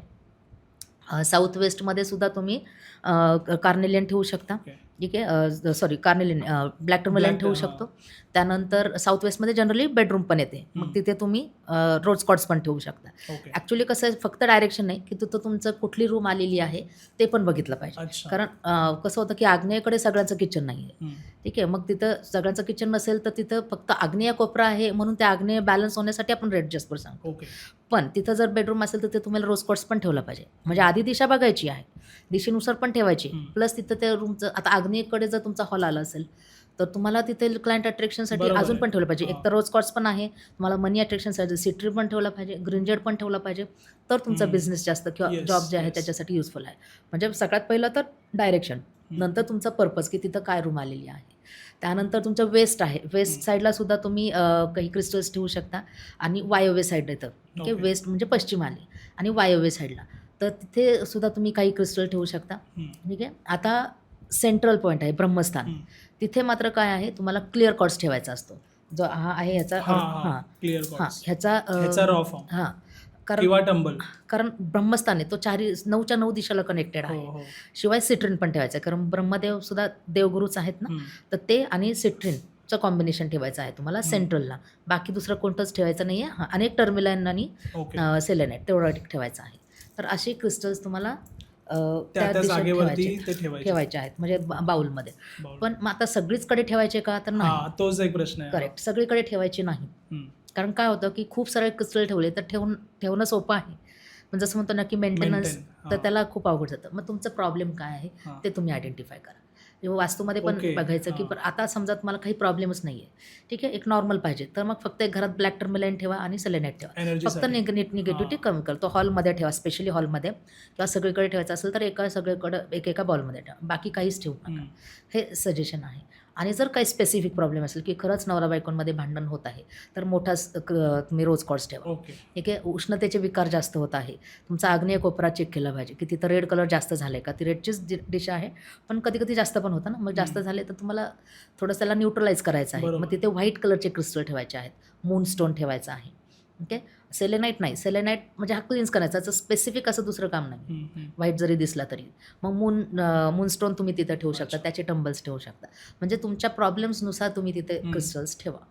साऊथ वेस्टमध्ये सुद्धा तुम्ही कार्नेलियन ठेवू शकता. ओके. ठीक आहे. सॉरी, कार्नेलियन ब्लॅक टर्मलाईन ठेवू हां. शकतो. त्यानंतर साऊथ वेस्टमध्ये जनरली बेडरूम पण येते. मग तिथे तुम्ही रोज कॉट्स पण ठेवू शकता. ओके. ॲक्च्युली कसं आहे, फक्त डायरेक्शन नाही की तिथं तुमचं कुठली रूम आलेली आहे ते पण बघितलं पाहिजे. अच्छा. कारण कसं होतं की आग्नेयकडे सगळ्यांचं किचन नाही आहे. हं. ठीक आहे. मग तिथं सगळ्यांचं किचन नसेल तर तिथं फक्त आग्नेय कोपरा आहे, म्हणून त्या आग्नेय बॅलन्स होण्यासाठी आपण रेड जॅस्पर सांगतो. ओके. पण तिथं जर बेडरूम असेल तर तिथे तुम्हाला रोज कॉट्स पण ठेवलं पाहिजे. म्हणजे आधी दिशा बघायची आहे, दिशेनुसार पण ठेवायची. प्लस तिथं त्या रूमचं, आता आग्नेयकडे जर तुमचा हॉल आला असेल तर तुम्हाला तिथे क्लायंट अट्रॅक्शनसाठी बरोबर अजून आहे. पण ठेवलं पाहिजे. हां. एक तर रोज कॉट्स पण आहे, तुम्हाला मनी अट्रॅक्शनसाठी सिट्री पण ठेवला पाहिजे, ग्रीनजेड पण ठेवला पाहिजे, तर तुमचा बिझनेस जास्त किंवा Yes, जॉब जे आहे yes. त्याच्यासाठी युजफुल आहे. म्हणजे सगळ्यात पहिलं तर डायरेक्शन, नंतर तुमचा पर्पज की तिथं काय रूम आलेली आहे. त्यानंतर तुमचं वेस्ट आहे. वेस्ट साईडला सुद्धा तुम्ही काही क्रिस्टल्स ठेवू शकता. आणि वायव्य साईड येतं. ठीक आहे. ओके. वेस्ट म्हणजे पश्चिम आली आणि वायव्य साईडला, तर तिथे सुद्धा तुम्ही काही क्रिस्टल ठेवू शकता. ठीक आहे. आता सेंट्रल पॉईंट आहे ब्रह्मस्थान. तिथे मात्र काय आहे, तुम्हाला क्लिअर कॉर्ड्स ठेवायचा असतो. जो हा आहे ह्याचा क्लिअर हां, कॉर्ड्स. ह्याचा ह्याचा रॉ फॉर्म हां, कारण किंवा टंबल. कारण ब्रह्मस्थान आहे, तो 9च्या 9 दिशेला कनेक्टेड हो, आहे. हो. शिवाय सिट्रिन पण ठेवायचं आहे, कारण ब्रह्मदेव सुद्धा देवगुरूच आहेत ना. तर ते आणि सिट्रिनचं कॉम्बिनेशन ठेवायचं आहे तुम्हाला सेंट्रलला. बाकी दुसरं कोणतंच ठेवायचं नाही आहे. आणि एक टर्मिलाईन आणि ओके. सेलेनाईट तेवढं ठेवायचं आहे. तर असे क्रिस्टल्स तुम्हाला त्या दिशेत जागेवरती ते ठेवायचे आहेत, म्हणजे बाउलमध्ये. बाउल. पण मग आता सगळीच कडे ठेवायचे का, तर नाही. हां, तोच एक प्रश्न आहे. करेक्ट, सगळीकडे ठेवायचे नाही. हं. कारण काय होतं की खूप सारे क्रिस्टल ठेवले तर ठेवणं सोपं आहे, पण जसं म्हणतो ना की मेंटेनन्स, Maintain, तर हां. त्याला खूप अवघड जातं. मग तुमचं प्रॉब्लेम काय आहे हां. ते तुम्ही आयडेंटिफाय करा. जेव्हा वास्तूमध्ये पण ओके, बघायचं की हां. पण आता समजा तुम्हाला काही प्रॉब्लेमच नाही आहे, ठीक आहे, एक नॉर्मल पाहिजे, तर मग फक्त एक घरात ब्लॅक टर्मिलाईन ठेवा आणि सेलेनाईट ठेवा. फक्त एनर्जीसाठी. निगेटिव्हिटी हां. कमी कर. तो हॉलमध्ये ठेवा, स्पेशली हॉलमध्ये, किंवा सगळीकडे ठेवायचं असेल तर सगळीकडे एका बॉलमध्ये ठेवा, बाकी काहीच ठेवू नका. हे सजेशन आहे. आणि जर काही स्पेसिफिक प्रॉब्लेम असेल की खरंच नवरा बायकोंमध्ये भांडण होत आहे, तर मोठा तुम्ही रोज कॉर्ड्स ठेवा. ओके. ठीक आहे. उष्णतेचे विकार जास्त होत आहे, तुमचा आग्नेय कोपरा चेक केला पाहिजे की तिथं रेड कलर जास्त झालं आहे का. ती रेडचीच डिश आहे, पण कधी कधी जास्त पण होतं ना. मग जास्त झाले तर तुम्हाला थोडंसं त्याला न्यूट्रलाइज करायचं आहे. बरोबर. मग तिथे व्हाईट कलरचे क्रिस्टल ठेवायचे आहेत, मून स्टोन ठेवायचं आहे. ओके. सेलेनाईट नाही, सेलेनाईट म्हणजे हा क्लीन्स करायचा, याचं स्पेसिफिक असं दुसरं काम नाही. व्हाईट जरी दिसला तरी मग मूनस्टोन तुम्ही तिथे ठेवू शकता, त्याचे टंबल्स ठेवू शकता. म्हणजे तुमच्या प्रॉब्लेम्सनुसार तुम्ही तिथे क्रिस्टल्स ठेवा.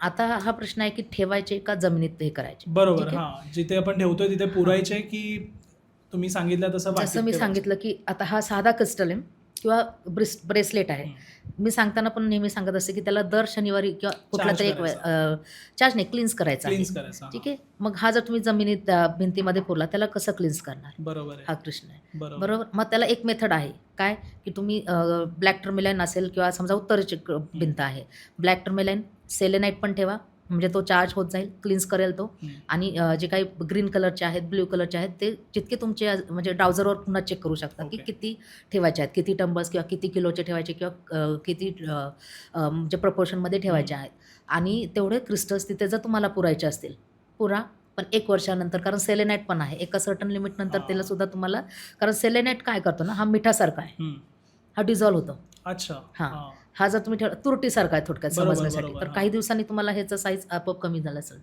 आता हा प्रश्न आहे की ठेवायचे का जमिनीत हे करायचे. बरोबर. ठीक आहे? हां, जिथे आपण ठेवतोय तिथे पुरायचे की तुम्ही सांगितलं तसं बाकीत जसं मी ठेवायचे? सांगितलं की आता हा साधा क्रिस्टल आहे किंवा ब्रेसलेट आहे. मी सांगताना पण नेहमी सांगत असते की त्याला दर शनिवारी किंवा कुठला तरी एक चार्ज नाही, क्लीन्स करायचा आहे. क्लीन्स करायचा. ठीक आहे. मग हा जर तुम्ही जमिनीत भिंतीमध्ये पुरला, त्याला कसं क्लीन्स करणार, बरोबर आहे. हा प्रश्न आहे. बरोबर. बरोबर. मग त्याला एक मेथड आहे, काय की तुम्ही ब्लॅक टर्मिलाईन असेल किंवा समजा उत्तरेची भिंत आहे, ब्लॅक टर्मिलाईन, सेलेनाईट पण ठेवा, म्हणजे तो चार्ज होत जाईल, क्लीन्स करेल तो. आणि जे काही ग्रीन कलरचे आहेत, ब्ल्यू कलरचे आहेत, ते जितके तुमचे म्हणजे ब्राउझरवर पुन्हा चेक करू शकता की ओके. किती ठेवायचे आहेत, किती टंबल्स किंवा किती किलोचे ठेवायचे किंवा किती म्हणजे प्रपोर्शनमध्ये ठेवायचे आहेत. आणि तेवढे क्रिस्टल्स तिथे जर तुम्हाला पुरायचे असतील, पुरा. पण 1 वर्षानंतर, कारण सेलेनाईट पण आहे, एका सर्टन लिमिट नंतर हां. त्याला सुद्धा तुम्हाला, कारण सेलेनाईट काय करतो ना, हा मिठासारखा आहे. हा डिझॉल्व्ह होतो. अच्छा. हां. हां. हा जर तुम्ही तुरटीसारखा आहे थोडक्यात बरोबर, समजण्यासाठी. बरोबर. तर हां. काही दिवसांनी तुम्हाला ह्याचं साईज आपोआप कमी झालं असेल.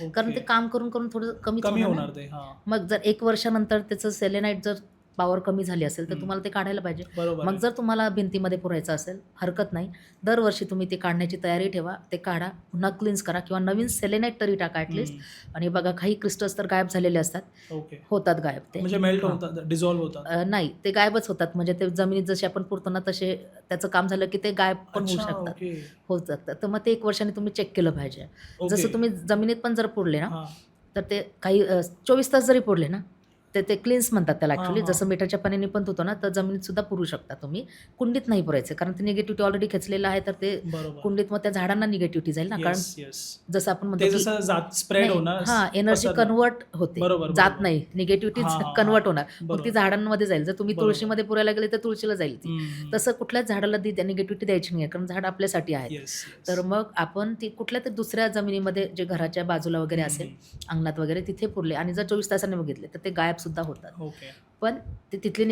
कारण ओके. ते काम करून, करून थोडं कमीच कमी होणार ना. होणार ते. हां. मग जर 1 वर्षानंतर त्याचं सेलेनाईट जर पॉवर कमी झाली असेल, तर हं. तुम्हाला ते काढायला पाहिजे. बरोबर मग आहे. जर तुम्हाला भिंतीमध्ये पुरायचं असेल, हरकत नाही. दरवर्षी तुम्ही ते काढण्याची तयारी ठेवा. ते काढा, पुन्हा क्लीन्स करा किंवा नवीन सेलेनाईट तरी टाका ॲटलीस्ट. हं. आणि बघा काही क्रिस्टल्स तर गायब झालेले असतात. ओके. होतात गायब ते. म्हणजे मेल्ट हां. होतात, डिझॉल्व्ह होतात. नाही, ते गायबच होतात. म्हणजे ते जमिनीत जसे आपण पुरतो ना, तसे त्याचं काम झालं की ते गायब पण होऊ अच्छा. शकतात. ओके. होत जातात. तर मग ते 1 वर्षाने तुम्ही चेक केलं पाहिजे. ओके. जसं तुम्ही जमिनीत पण जर पुरले ना, हां. तर ते काही 24 तास जरी पुरले ना, तर ते क्लीन्स म्हणतात त्याला हां, ॲक्चुअली. हां. जसं मीठ्याच्या पाण्याने पण धुतो ना, तर जमिनीत सुद्धा पुरू शकता तुम्ही. कुंडीत नाही पुरायचं. कारण ते निगेटिव्हिटी ऑलरेडी खेचलेलं आहे, तर ते बरोबर. कुंडीत मग त्या झाडांना निगेटिव्हिटी जाईल ना. कारण येस, येस. जसं आपण म्हणतो ते की जसं जात स्प्रेड नाही, होणार, हां, एनर्जी पसरणार. कन्व्हर्ट होते. बरोबर, जात बरोबर. नाही. निगेटिव्हिटी हां, हां, कन्व्हर्ट हां. होणार. मग ती बरोबर. झाडांमध्ये जाईल. जर तुम्ही बरोबर. तुळशीमध्ये पुरायला गेले, तर तुळशीला जाईल ती. हं, हं. तसं कुठल्याच झाडाला ती निगेटिव्हिटी द्यायची नाही, कारण झाड आपल्यासाठी आहेत. Yes, yes. तर मग आपण ती कुठल्यातरी दुसऱ्या जमिनीमध्ये जे घराच्या बाजूला वगैरे हं, असेल, हं. अंगणात वगैरे तिथे पुरले आणि जर 24 तासांनी बघितले, तर ते गायबसुद्धा होतात. ओके. पण ते तिथली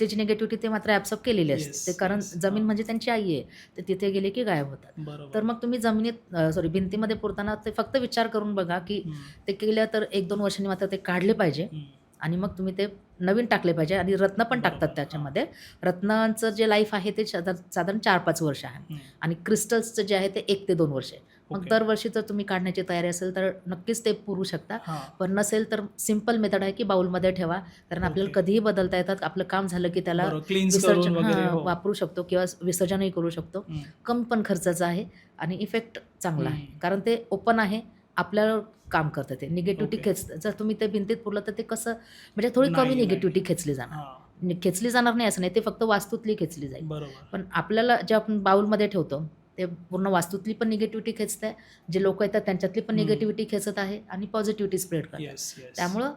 जी निगेटिव्हिटी ते मात्र ॲब्सॉर्ब केलेली असते. येस, ते कारण येस. जमीन हां. म्हणजे त्यांची आई आहे. ते तिथे गेले की गायब होतात. बरोबर. तर मग तुम्ही जमिनीत भिंतीमध्ये पुरताना ते फक्त विचार करून बघा, की हं, ते केलं तर 1-2 वर्षांनी मात्र ते काढले पाहिजे हं. आणि मग तुम्ही ते नवीन टाकले पाहिजे आणि रत्न पण टाकतात बरोबर. त्याच्यामध्ये. रत्नांचं जे लाईफ आहे ते साधारण 4-5 वर्ष आहे हं. आणि क्रिस्टल्सचं जे आहे ते 1 ते 2 वर्ष आहे. मग ओके. दरवर्षी जर तुम्ही काढण्याची तयारी असेल तर नक्कीच ते पुरू शकता. हां. पण नसेल तर सिंपल मेथड आहे की बाउलमध्ये ठेवा. कारण आपल्याला ओके. कधीही बदलता येतात. आपलं काम झालं की त्याला बरोबर. क्लीन्स करून वगैरे. हां, हो. वापरू शकतो किंवा विसर्जनही करू शकतो. हं. कमी पण खर्चाचं आहे आणि इफेक्ट चांगला आहे. हं. कारण ते ओपन आहे. आपल्याला काम करतं ते. Negativity okay. जर तुम्ही ते भिंतीत पुरलं तर ते कसं म्हणजे थोडी कमी नाही, निगेटिव्हिटी नाही. खेचली जाणार. हां. खेचली जाणार नाही असं नाही. ते फक्त वास्तूतली खेचली जाईल. बरोबर. पण आपल्याला जे आपण बाउलमध्ये ठेवतो, ते पूर्ण वास्तूतली पण निगेटिव्हिटी खेचतंय. जे लोकं येतात त्यांच्यातली पण हं. निगेटिव्हिटी खेचत आहे आणि पॉझिटिव्हिटी स्प्रेड करतात. Yes, yes. त्यामुळं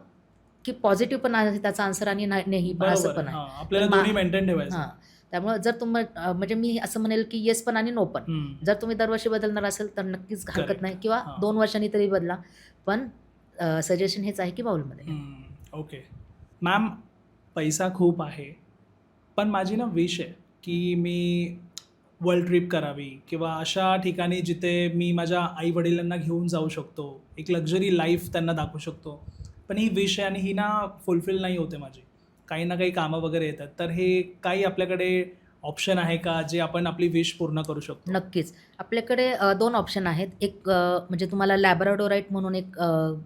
की पॉझिटिव्ह पण आहे त्याचा आन्सर आणि नाही पण असं बरोबर पण आहे. आहे. हां. आपल्याला तर दोन्ही मेंटेन ठेवायचं. हां. त्यामुळं जर म्हणजे मी असं म्हणेल की येस पण आणि नो पण. हं. जर तुम्ही दरवर्षी बदलणार असेल तर नक्कीच हरकत करेक्ट. नाही किंवा हां. 2 वर्षांनी तरी बदला. पण सजेशन हेच आहे की बाउलमध्ये. हं. ओके. मॅम, पैसा खूप आहे. पण माझी ना विश आहे, की मी वर्ल्ड ट्रिप करावी किंवा अशा ठिकाणी जिथे मी माझ्या आई-वडिलांना घेऊन जाऊ शकतो. एक लक्झरी लाईफ त्यांना दाखवू शकतो. पण ही विश आहे आणि ही ना फुलफिल नाही होते माझी. काही ना काही कामं वगैरे येतात. तर हे काही आपल्याकडे ऑप्शन आहे का, जे आपण आपली विश पूर्ण करू शकतो? नक्कीच. आपल्याकडे 2 ऑप्शन आहेत. एक म्हणजे तुम्हाला लॅब्राडोराईट म्हणून एक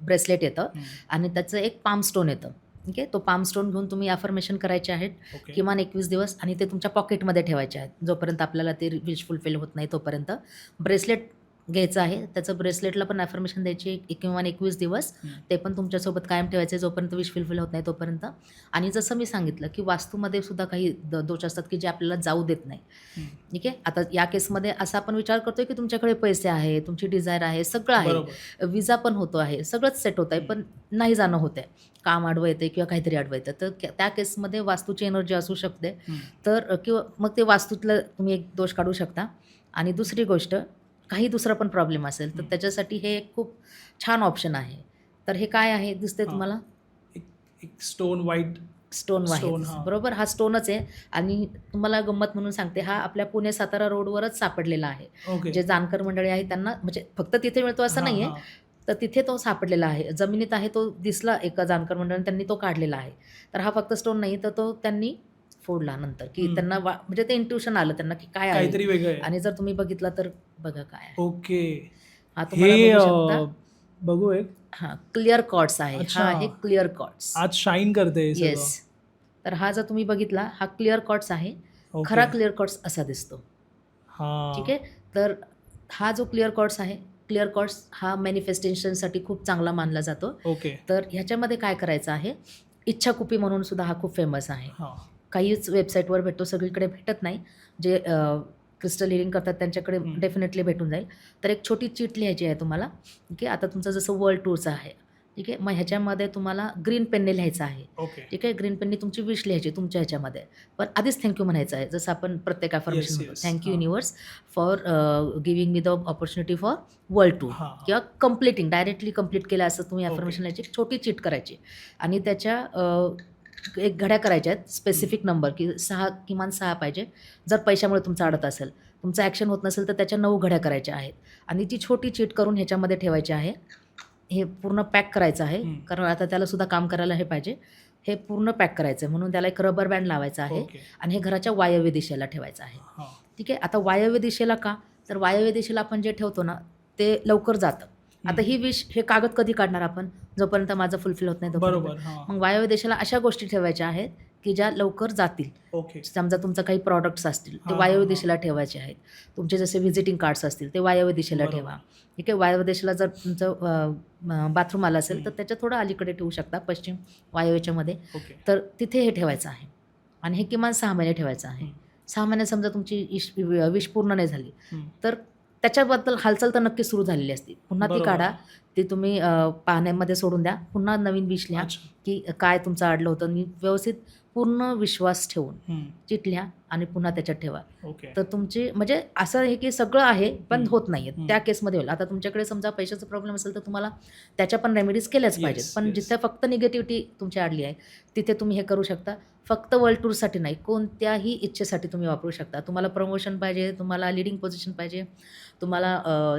ब्रेसलेट येतं हं. आणि त्याचं एक पाम स्टोन येतं. ठीक आहे. तो पाम स्टोन घेऊन तुम्ही अफर्मेशन करायचे आहेत. ओके. किमान 21 दिवस आणि ते तुमच्या पॉकेटमध्ये ठेवायचे आहेत. जोपर्यंत आपल्याला ते विश फुलफिल होत नाही तोपर्यंत. ब्रेसलेट घ्यायचं आहे. त्याचं ब्रेसलेटला पण अफर्मेशन द्यायची किमान 21 दिवस. हं. ते पण तुमच्यासोबत कायम ठेवायचे जोपर्यंत विश फुलफिल होत नाही तोपर्यंत. आणि जसं मी सांगितलं, की वास्तूमध्ये सुद्धा काही दोष असतात, की जे आपल्याला जाऊ देत नाही. हं. ठीक आहे. आता या केसमध्ये असा आपण विचार करतोय, की तुमच्याकडे पैसे आहे, तुमची डिझायर आहे, सगळं आहे. बरोबर. विजा पण होतो आहे, सगळंच सेट होत आहे, पण नाही जाणं होत आहे. काम आडवं येतंय किंवा काहीतरी आडवं येतं. तर त्या केसमध्ये वास्तूची एनर्जी असू शकते. हं. तर किंवा मग ते वास्तूतलं तुम्ही एक दोष काढू शकता. आणि दुसरी गोष्ट, काही दुसरा पण प्रॉब्लेम असेल, तर हं. त्याच्यासाठी हे एक खूप छान ऑप्शन आहे. तर हे काय आहे दिसतंय हां. तुम्हाला? एक स्टोन व्हाईट स्टोन स्टोन. आहे. हां. बरोबर, हा स्टोनच आहे आणि तुम्हाला गंमत म्हणून सांगते, हा आपल्या पुणे-सातारा रोडवरच सापडलेला आहे. ओके. जे जाणकार मंडळी आहेत त्यांना म्हणजे फक्त तिथे मिळतो असं हां, नाहीये. हां. तर तिथे तो सापडलेला आहे. जमिनीत आहे तो दिसला एका जाणकार मंडळाने त्यांनी तो काढलेला आहे. तर हा फक्त स्टोन नाही तर तो त्यांनी फोडला नंतर, की हं. त्यांना म्हणजे ते इंट्युशन आलं त्यांना, की काय आहे काहीतरी वेगळं आहे. आणि जर तुम्ही बघितला तर बघा काय आहे. ओके. हा तुम्हाला हे बघू शकता. बघू एक. हां, क्लिअर क्वार्ट्ज आहे. अच्छा. हा आहे क्लिअर क्वार्ट्ज. आज शाईन करते हे सगळं. येस. तर हा जर तुम्ही बघितला, हा क्लिअर क्वार्ट्ज आहे. ओके. खरा क्लिअर क्वार्ट्ज असा दिसतो. हां. ठीक आहे. तर हा जो क्लिअर क्वार्ट्ज आहे, क्लिअर क्वार्ट्ज हा मॅनिफेस्टेशनसाठी खूप चांगला मानला जातो. ओके. तर ह्याच्यामध्ये काय करायचं आहे, इच्छाकुपी म्हणून सुद्धा हा खूप फेमस आहे. हां. काहीच वेबसाईटवर भेटतो, सगळीकडे भेटत नाही. जे क्रिस्टल हिलिंग करतात त्यांच्याकडे हं. डेफिनेटली भेटून जाईल. तर एक छोटी चीट लिहायची आहे तुम्हाला. ठीक आहे. आता तुमचं जसं वर्ल्ड टूरचं आहे. ठीक आहे. मग ह्याच्यामध्ये तुम्हाला ग्रीन पेनने लिहायचं आहे. ओके. ठीक आहे. ग्रीन पेननी तुमची विश लिहायची तुमच्या ह्याच्यामध्ये. पण आधीच थँक्यू म्हणायचं आहे. जसं आपण प्रत्येक अफर्मेशन येस, म्हणतो. येस. थँक यू हां. Universe for giving me the opportunity for world tour हां, हां. किंवा कंप्लीटिंग डायरेक्टली कंप्लीट केलं असं तुम्ही ओके. अफर्मेशन लिहायची. छोटी चीट करायची आणि त्याच्या एक घड्या करायच्या आहेत स्पेसिफिक नंबर की 6 किमान 6 पाहिजे. जर पैशामुळे तुमचं अडत असेल, तुमचं ॲक्शन होत नसेल तर त्याच्या 9 घड्या करायच्या आहेत आणि ती छोटी चीट करून ह्याच्यामध्ये ठेवायची आहे. हे पूर्ण पॅक करायचं आहे कारण आता त्याला सुद्धा काम करायला हे पाहिजे. हे पूर्ण पॅक करायचं आहे म्हणून त्याला एक रबर बँड लावायचा आहे ओके. आणि हे घराच्या वायव्य दिशेला ठेवायचं आहे. हां. ठीक आहे. आता वायव्य दिशेला का? तर वायव्य दिशेला आपण जे ठेवतो ना ते लवकर जातं. आता ही विश हे कागद कधी काढणार आपण? जोपर्यंत माझं फुलफिल होत नाही तोपर्यंत. बरोबर. हां. मग वायव्य दिशेला अशा गोष्टी ठेवायच्या आहेत की ज्या लवकर जातील. ओके. समजा तुमचं काही प्रॉडक्ट्स असतील ते हां, वायव्य हां, दिशेला ठेवायचे आहेत. तुमचे जसे व्हिजिटिंग कार्ड्स असतील ते वायव्य दिशेला बरोबर. ठेवा. ठीक आहे. वायव्य दिशेला जर तुमचं बाथरूम आलं असेल तर त्याच्या थोडं अलीकडे ठेवू शकता पश्चिम वायव्यच्यामध्ये. ओके. तर तिथे हे ठेवायचं आहे आणि हे किमान 6 महिने ठेवायचं आहे. 6 महिने समजा तुमची विश पूर्ण नाही झाली तर त्याच्याबद्दल हालचाल तर नक्की सुरू झालेली असते. पुन्हा ती बरोबर. काढा. ती तुम्ही पाण्यामध्ये सोडून द्या. पुन्हा नवीन विश लिहा अच्छा. की काय तुमचं अडलं होतं आणि व्यवस्थित पूर्ण विश्वास ठेवून चिट लिहा आणि पुन्हा त्याच्यात ठेवा. ओके. तर तुमची म्हणजे असं आहे की सगळं आहे पण होत नाही आहे. हं. त्या केसमध्ये होईल. आता तुमच्याकडे समजा पैशाचा प्रॉब्लेम असेल तर तुम्हाला त्याच्या पण रेमेडीज केल्याच पाहिजेत. Yes, पण yes. जिथे फक्त निगेटिव्हिटी तुमची अडली आहे तिथे तुम्ही हे करू शकता. फक्त वर्ल्ड टूरसाठी नाही, कोणत्याही इच्छेसाठी तुम्ही वापरू शकता. तुम्हाला प्रमोशन पाहिजे, तुम्हाला लीडिंग पोझिशन पाहिजे, तुम्हाला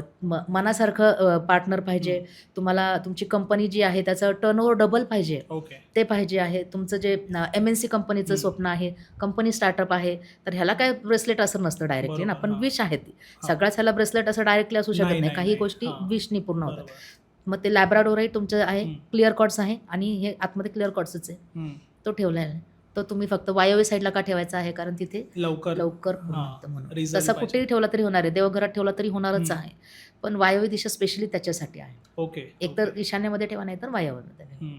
मनासारखं पार्टनर पाहिजे, तुम्हाला तुमची कंपनी जी आहे त्याचं टर्नओव्हर डबल पाहिजे, ओके. ते पाहिजे आहे. तुमचं जे MNC कंपनीचं स्वप्न आहे, कंपनी स्टार्टअप आहे, तर ह्याला काय ब्रेसलेट असं नसतं डायरेक्टली ना, बरोबर, पण हां. विश आहे ती. सगळ्याच ह्याला ब्रेसलेट असं डायरेक्टली असू शकत नाही, नाही. नाही, काही नाही. गोष्टी हां. विशनी पूर्ण होतात. बरोबर. मग ते लॅब्राडोरही तुमचं आहे, क्लिअर कॉर्ड्स आहे आणि हे आतमध्ये क्लिअर कॉर्ड्सच आहे. तो ठेवला आहे. तो तुम्ही फक्त वायव्य साईडला का ठेवायचा आहे? कारण तिथे लवकर पूर्ण हां, होतं म्हणून. result तसा पाहिजे. कुठेही ठेवला तरी होणार आहे. देवघरात ठेवला तरी होणारच हं. आहे. पण वायव्य दिशा स्पेशली त्याच्यासाठी आहे. ओके. एकतर ईशान्येमध्ये ठेवा नाही तर वायव्यमध्ये ठेवा.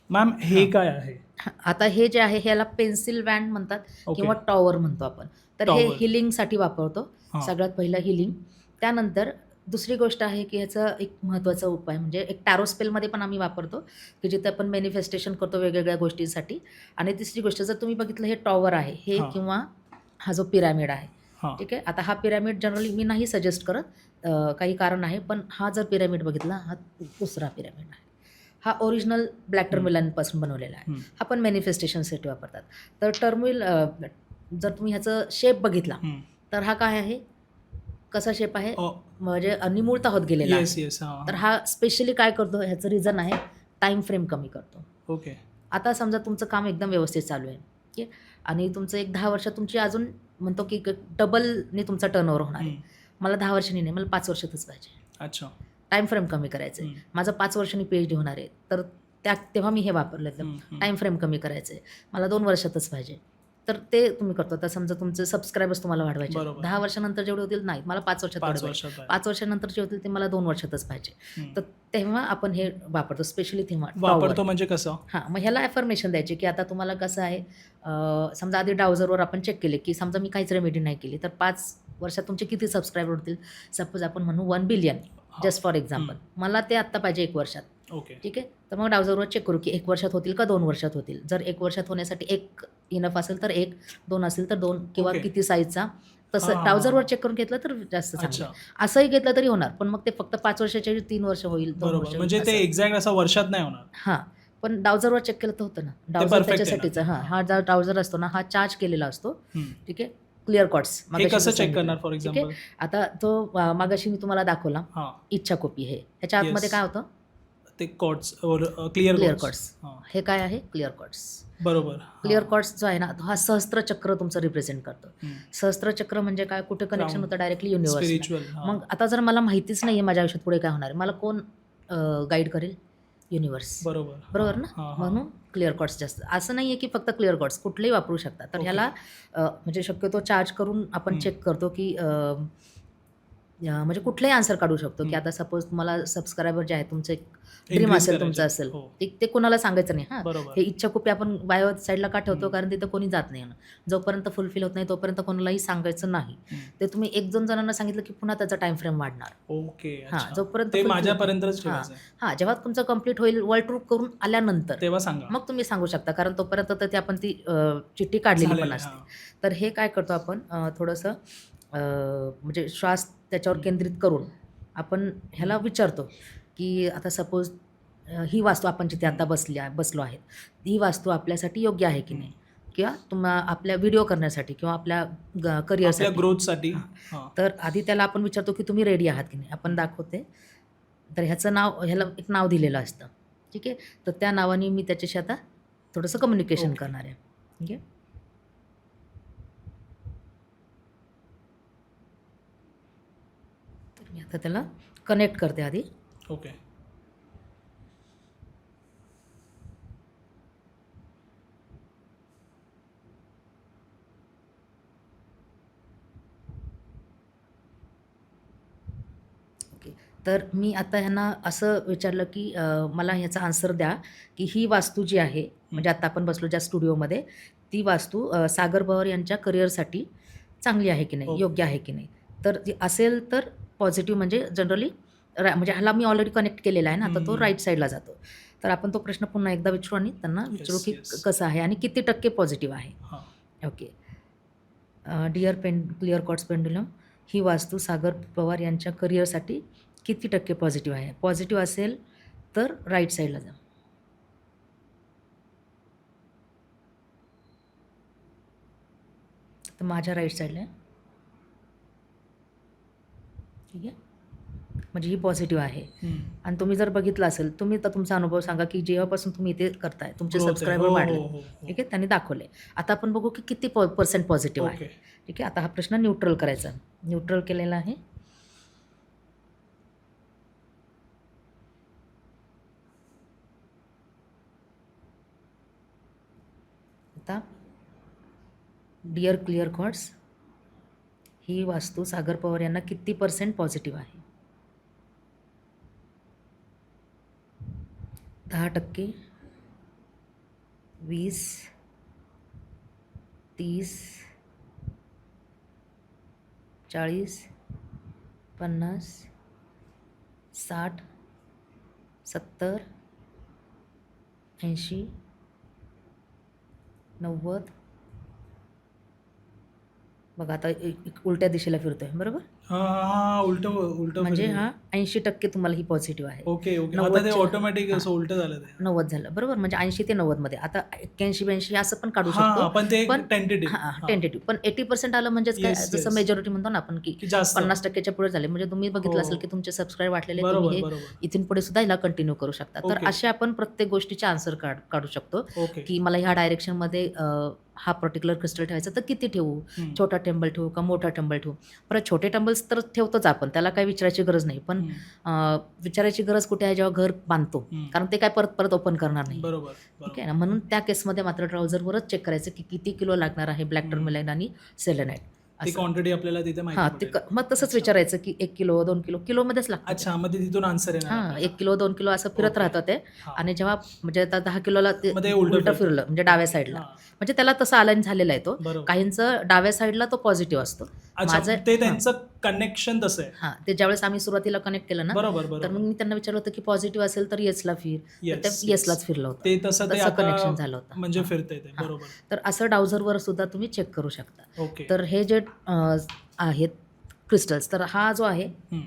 मॅम हे हां. काय आहे? आता हे जे आहे ह्याला पेन्सिल वॅन्ड म्हणतात ओके. किंवा टॉवर म्हणतो आपण. तर हे टॉवर. हिलिंगसाठी वापरतो. हां. सगळ्यात पहिलं हिलिंग. त्यानंतर दुसरी गोष्ट आहे की ह्याचा एक महत्त्वाचा उपाय म्हणजे एक टॅरो स्पेलमध्ये पण आम्ही वापरतो की जिथे आपण मॅनिफेस्टेशन करतो वेगवेगळ्या गोष्टींसाठी. आणि तिसरी गोष्ट जर तुम्ही बघितलं हे टॉवर आहे हे हां. किंवा हा जो पिरॅमिड आहे. हां. ठीक आहे. आता हा पिरॅमिड जनरली मी नाही सजेस्ट करत. काही कारण आहे. पण हा जर पिरॅमिड बघितला हा दुसरा पिरॅमिड आहे. हा ओरिजिनल ब्लॅक टर्मिलनपासून बनवलेला आहे. हा पण मॅनिफेस्टेशनसाठी वापरतात. तर टर्मिल जर तुम्ही ह्याचं शेप बघितला तर हा काय आहे? कसा शेप आहे? म्हणजे निमुळता होत गेलेला येस आहे. येस. हां. तर हा स्पेशली काय करतो ह्याचं रिझन आहे टाईम फ्रेम कमी करतो. ओके. आता समजा तुमचं काम एकदम व्यवस्थित चालू आहे. ठीक आहे. आणि तुमचं एक 10 वर्षात तुमची अजून म्हणतो की डबलने तुमचा टर्नओव्हर होणार आहे. मला 10 वर्षांनी नाही, मला 5 वर्षातच पाहिजे. अच्छा. टाईम फ्रेम कमी करायचं आहे. माझं 5 वर्षांनी PhD होणार आहे. तर तेव्हा मी हे वापरलं एकदम. टाईम फ्रेम कमी करायचं आहे. मला 2 वर्षातच पाहिजे. तर ते तुम्ही करतो. तर समजा तुमचे सबस्क्रायबर्स तुम्हाला वाढवायचे. बरोबर. 10 वर्षानंतर जेवढे होतील नाही, मला 5 वर्षात 5 वाढवायचे. वर्षात आहे. 5 वर्षानंतर जे होतील ते मला 2 वर्षातच पाहिजे. तर तेव्हा आपण हे वापरतो स्पेशली तेव्हा वापरतो म्हणजे कसं? हां, मग ह्याला ॲफर्मेशन द्यायचे की आता तुम्हाला कसं आहे समजा आधी ब्राउझरवर आपण चेक केले की समजा मी काहीच रेमेडी नाही केली तर 5 वर्षात तुमचे किती सबस्क्रायबर होतील? सपोज आपण म्हणू 1 बिलियन जस्ट फॉर एक्झाम्पल. मला ते आत्ता पाहिजे 1 वर्षात. ओके. ठीक आहे. तर मग ब्राउझरवर चेक करू की 1 वर्षात होतील का 2 वर्षात होतील. जर 1 वर्षात होण्यासाठी 1 इनफ असेल तर 1, 2 असेल तर 2 किंवा ओके. किती साईजचा तसं हां. ब्राउझरवर चेक करून घेतलं तर जास्त अच्छा. चांगलं. असंही घेतलं तरी होणार. पण मग ते फक्त 5 वर्षाच्या ऐवजी 3 वर्ष होईल, 2 बरोबर. वर्ष म्हणजे होईल ते असं. एक्झॅक्ट असं वर्षात नाही होणार. हां. पण ब्राउझरवर चेक केलं तर होतं ना. ब्राउझर perfect आहे ना. त्याच्यासाठीचं हा जो ब्राउझर असतो ना हा चार्ज केलेला असतो. हं. ठीक आहे. Clear cords. हे कसं चेक करणार फॉर ठीक आहे. एक्झाम्पल? आता तो मागाशी मी तुम्हाला दाखवला हां. इच्छा कॉपी हे. ह्याच्या आतमध्ये Yes. काय होतं? ते cords clear clear cords. Cords. हे काय आहे? Clear cords. बरोबर. क्लिअर कॉर्ड्स जो आहे ना तो हा सहस्त्रचक्र तुमचं रिप्रेझेंट करतो. सहस्त्रचक्र म्हणजे काय? कुठे कनेक्शन Crown. होतं डायरेक्टली युनिव्हर्स. स्पिरिच्युअल. मग आता जर मला माहितीच नाही आहे माझ्या आयुष्यात पुढे काय होणार आहे, मला कोण गाईड करेल? युनिव्हर्स. बरोबर. बरोबर ना? हां, हां. म्हणून क्लिअर कॉर्ड्स जास्त. असं नाही आहे की फक्त क्लिअर कॉर्ड्स कुठलेही वापरू शकता. तर ओके. ह्याला म्हणजे शक्यतो चार्ज करून आपण चेक करतो की म्हणजे कुठलाही आन्सर काढू शकतो की आता सपोज तुम्हाला सबस्क्रायबर जे आहे तुमचं एक ड्रीम Increase असेल करायचे. तुमचं असेल हो. ते कोणाला सांगायचं नाही. हां. बरोबर. हे इच्छा खूप आपण बायो साईडला का ठेवतो? कारण तिथं कोणी जात नाही. जोपर्यंत फुलफिल होत नाही तोपर्यंत कोणालाही सांगायचं नाही. ते तुम्ही 1-2 जणांना सांगितलं की पुन्हा त्याचा टाईम फ्रेम वाढणार. ओके. हां. अच्छा. जोपर्यंत ते fulfill- माझ्यापर्यंतच हां. ठेवायचं. हां. जेव्हा तुमचं कंप्लीट होईल वर्ल्ड टूर करून आल्यानंतर तेव्हा सांगा. मग तुम्ही सांगू शकता. कारण तोपर्यंत तर आपण ती चिठ्ठी काढलेली पण झालेलं, असते. हां. तर हे काय करतो आपण थोडंसं म्हणजे श्वास त्याच्यावर केंद्रित करून आपण ह्याला विचारतो की आता सपोज ही वास्तू आपण जिथे आता बसलो आहेत, ही वास्तू आपल्यासाठी योग्य आहे की नाही, किंवा आपल्या व्हिडिओ करण्यासाठी किंवा आपल्या आपल्या करिअरसाठी. ग्रोथसाठी. हां. हां. तर आधी त्याला आपण विचारतो की तुम्ही रेडी आहात की नाही. आपण दाखवते. तर ह्याला एक नाव दिलेलं असतं. ठीक आहे. तर त्या नावाने मी त्याच्याशी आता थोडंसं कम्युनिकेशन ओके. करणार आहे. ठीक आहे. तर मी आता त्याला कनेक्ट करते आधी. ओके. ओके. तर मी आता ह्यांना असं विचारलं की मला ह्याचा आन्सर द्या की ही वास्तू जी आहे, म्हणजे आता आपण बसलो ज्या स्टुडिओमध्ये, ती वास्तू सागर पवार यांच्या करिअरसाठी चांगली आहे की नाही, ओके. योग्य आहे की नाही. तर ती असेल तर पॉझिटिव्ह, म्हणजे जनरली म्हणजे ह्याला मी ऑलरेडी कनेक्ट केलेला आहे ना, तर तो राईट साईडला जातो. तर आपण तो प्रश्न पुन्हा एकदा विचारू आणि त्यांना विचारू की येस. कसं आहे आणि किती टक्के पॉझिटिव्ह आहे. हां. ओके. डिअर क्लिअर कॉट्स पेंडुलम, ही वास्तू सागर पवार यांच्या करिअरसाठी किती टक्के पॉझिटिव्ह आहे. पॉझिटिव्ह असेल तर राईट साईडला जा. तर माझ्या राईट साईडला आहे. ठीक आहे. म्हणजे ही पॉझिटिव्ह आहे. आणि तुम्ही जर बघितलं असेल, तुम्ही तर तुमचा अनुभव सांगा की जेव्हापासून तुम्ही इथे करताय तुमचे Growth आहे. सबस्क्रायबर हो, वाढले. हो, हो, हो. ठीक आहे. त्यांनी दाखवले. आता आपण बघू की किती पर्सेंट पॉझिटिव्ह आहे. ओके. ठीक आहे. आता हा प्रश्न न्यूट्रल करायचा. न्यूट्रल केलेला आहे. आता डिअर क्लिअर कॉट्स, ही वास्तू सागर पवार यांना किती % पॉझिटिव्ह आहे. 10%, 20, 30, 40, 50, 60, 70, 80, 90. बघा आता उलट्या दिशेला फिरतोय, बरोबर. हां, उलटं म्हणजे फिरलं. हा 80% तुम्हाला ही पॉझिटिव्ह आहे. Okay, okay. आता 90 ते च्या ऑटोमॅटिक असं उलटं झालं ते. 90 झालं, बरोबर. म्हणजे 80 ते 90 मध्ये. आता 81-82 असं पण काढू हां, शकतो. पण ते पण टेंटेटिव्ह. हां, टेंटेटिव्ह. पण 80% आलं म्हणजेच काय, येस, जसं येस. मेजॉरिटी म्हणतो ना आपण की की जास्त. 50%च्या पुढे झाले. म्हणजे तुम्ही बघितलं हो. असेल की तुमचे सबस्क्राईब वाढलेले, बरोबर, तुम्ही हे बरोबर. इथून पुढे सुद्धा ह्याला कंटिन्यू करू शकता. तर ओके. असे आपण प्रत्येक गोष्टीचे आन्सर काढू शकतो ओके. की मला ह्या डायरेक्शनमध्ये हा पर्टिक्युलर क्रिस्टल ठेवायचा तर किती ठेवू, छोटा टेम्बल ठेवू का मोठा टेम्बल ठेवू. परत छोटे टेम्बल्स तर ठेवतोच आपण, त्याला काही विचारायची गरज नाही. पण विचारायची गरज कुठे आहे, जेव्हा घर बांधतो, कारण ते काय परत परत ओपन करणार नाही. बरोबर. ठीक आहे ना. म्हणून त्या केसमध्ये मात्र ट्राउझरवरच चेक करायचं की किती किलो लागणार आहे ब्लॅक टर्मलाईन आणि सेलेनाईट. ती क्वांटिटी आपल्याला तिथे हां, माहिती ते पडेल. मग तसंच विचारायचं की 1 किलो 2 किलो, किलोमध्येच लागतं. अच्छा, मग ते तिथून आन्सर येणार हां, आपल्याला. 1 किलो 2 किलो असं फिरत ओके. राहतं ते. हां. आणि जेव्हा म्हणजे आता 10 किलोला ते मग ते उलटं उलटं फिरतं. फिरलं म्हणजे डाव्या साईडला, हां. म्हणजे त्याला तसं अलाईन झालेला आहे तो. बरोबर. काहींचं डाव्या साईडला तो पॉझिटिव्ह असतो. अच्छा, ते हां, त्यांचं कनेक्शन तसं आहे. हां, ते ज्यावेळेस आम्ही सुरुवातीला कनेक्ट केलं ना, बरोबर, तर बरोबर. मग मी त्यांना विचारलं होतं की पॉझिटिव्ह असेल तर येसला फिर. तर Yes, ते yes. येसलाच फिरलं होतं. ते तसं ते आता कनेक्शन झालं होतं. म्हणजे हां. फिरतंय ते. हां. बरोबर. तर असं डाउझरवर सुद्धा तुम्ही चेक करू शकता. ओके. तर हे जे आहेत क्रिस्टल्स, तर हा जो आहे हं.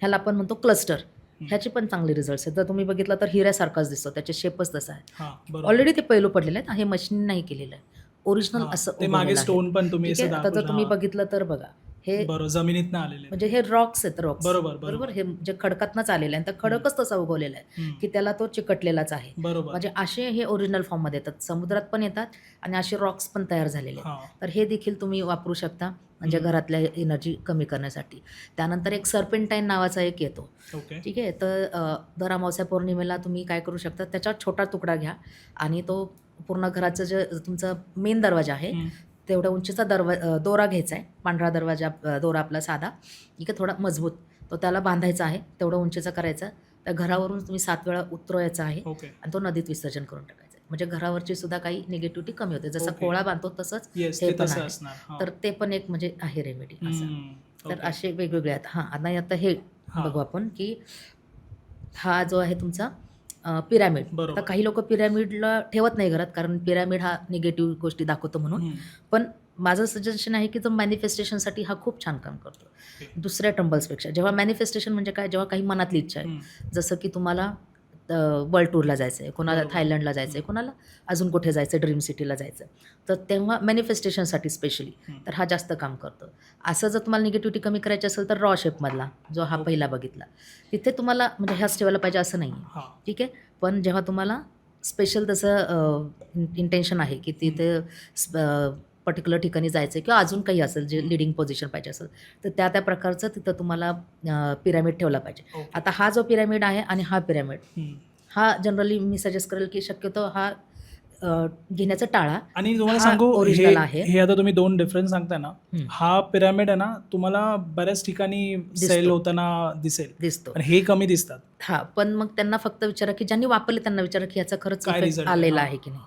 ह्याला आपण म्हणतो क्लस्टर. ह्याचे पण चांगले रिझल्ट्स आहेत. जर तुम्ही बघितलं तर हिऱ्यासारखाच दिसतो, त्याचे शेपच तसा आहे. हां, बरोबर. ऑलरेडी ते पैलू पडलेले आहेत. हे मशीन नाही केलेलं आहे, ओरिजिनल हां, असं ते मागे उगवलेलं आहे. स्टोन पण तुम्ही ठीक असं आहे. आता जर दाखवलं. तुम्ही हां. बघितलं तर बघा, हे बरोबर, जमिनीतनं आलेले. म्हणजे हे रॉक्स आहेत, रॉक्स. बरोबर, बरोबर. बरोबर. हे जे खडकातनंच आलेलं आहे, तर खडकच तसा उगवलेला आहे की त्याला तो चिकटलेलाच आहे. बरोबर. म्हणजे असे हे ओरिजिनल फॉर्ममध्ये येतात, समुद्रात पण येतात आणि असे रॉक्स पण तयार झालेले आहेत. हां. तर हे देखील तुम्ही वापरू शकता, म्हणजे घरातल्या एनर्जी कमी करण्यासाठी. त्यानंतर एक सर्पेंटाईन नावाचा एक येतो. ओके. ठीक आहे. तर दर अमावस्या पौर्णिमेला तुम्ही काय करू शकता, त्याचा छोटा तुकडा घ्या आणि तो पूर्ण घराचं जे तुमचा मेन दरवाजा आहे तेवढ्या उंचीचा दोरा घ्यायचा आहे. पांढरा दोरा आपला साधा, ठीक आहे, थोडा मजबूत, तो त्याला बांधायचा आहे, तेवढा उंचीचा करायचा. त्या घरावरून तुम्ही 7 वेळा उतरवायचा आहे ओके. आणि तो नदीत विसर्जन करून टाकायचा आहे. म्हणजे घरावरची सुद्धा काही निगेटिव्हिटी कमी होते. जसं ओके. कोळा बांधतो तसंच येस, हे ते पण तसं आहे. असणार. हां. तर ते पण एक म्हणजे आहे रेमेडी असं. तर ओके. असे वेगवेगळे आहेत. हां, आता हे हां. बघू आपण की हा जो आहे तुमचा पिरॅमिड. बरोबर. तर काही लोक पिरॅमिडला ठेवत नाही घरात, कारण पिरॅमिड हा निगेटिव्ह गोष्टी दाखवतो म्हणून. पण माझं सजेशन आहे की तो मॅनिफेस्टेशनसाठी हा खूप छान काम करतो ओके. दुसऱ्या टंबल्सपेक्षा. जेव्हा मॅनिफेस्टेशन म्हणजे काय, जेव्हा काही मनातली इच्छा आहे, जसं की तुम्हाला वर्ल्ड टूरला जायचं आहे, कोणाला बरोबर. थायलंडला जायचं आहे, कोणाला अजून कुठे जायचं आहे, ड्रीम सिटीला जायचं आहे. तर तेव्हा मॅनिफेस्टेशनसाठी स्पेशली तर हा जास्त काम करतो. असं जर तुम्हाला निगेटिव्हिटी कमी करायची असेल तर रॉ शेपमधला जो हा ओके. पहिला बघितला, तिथे तुम्हाला म्हणजे ह्याच ठेवायला पाहिजे असं नाही आहे, हां. ठीक आहे. पण जेव्हा तुम्हाला स्पेशल तसं इंटेन्शन आहे की तिथे पर्टिक्युलर ठिकाणी जायचं आहे किंवा अजून काही असेल जे लिडिंग पोझिशन पाहिजे असेल, तर त्या प्रकारचं तिथं तुम्हाला पिरॅमिड ठेवला पाहिजे. ओके. आता हा जो पिरॅमिड आहे आणि हा पिरॅमिड, हं. हा जनरली मी सजेस्ट करेल की शक्यतो हा घेण्याचं टाळा. आणि तुम्हाला हा सांगू original आहे. हे आता तुम्ही 2 डिफरन्स सांगताय ना, हं. हा पिरॅमिड आहे ना तुम्हाला बऱ्याच ठिकाणी सेल होताना दिसेल. दिसतो. पण हे कमी दिसतात. हां, पण मग त्यांना फक्त विचारा की ज्यांनी वापरले त्यांना विचारा की ह्याचा खरंच काय इफेक्ट result आहे? आलेला हां. आहे की नाही.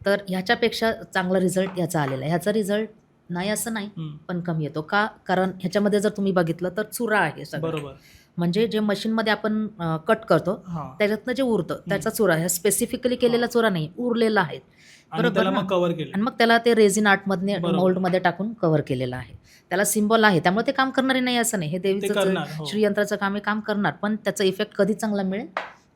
तर ह्याच्यापेक्षा चांगला रिझल्ट ह्याचा आलेला आहे. ह्याचा रिझल्ट नाही असं नाही, हं. पण कमी येतो. का? कारण ह्याच्यामध्ये जर तुम्ही बघितलं तर चुरा आहे सगळं. बरोबर. म्हणजे जे मशीनमध्ये आपण कट करतो हां. त्याच्यातनं जे उरतं त्याचा चुरा आहे. स्पेसिफिकली केलेला चुरा नाही, उरलेला आहे. आणि बरोबर त्याला ना? मग कव्हर केलं. आणि मग त्याला ते रेझिन आर्टमधने बरोबर. मोल्डमध्ये टाकून कव्हर केलेलं आहे. त्याला सिम्बॉल आहे, त्यामुळे ते काम करणारे नाही असं नाही. हे ते देवीचं करणार. हो. श्रीयंत्राचं काम आहे, काम करणार. पण त्याचा इफेक्ट कधी चांगला मिळेल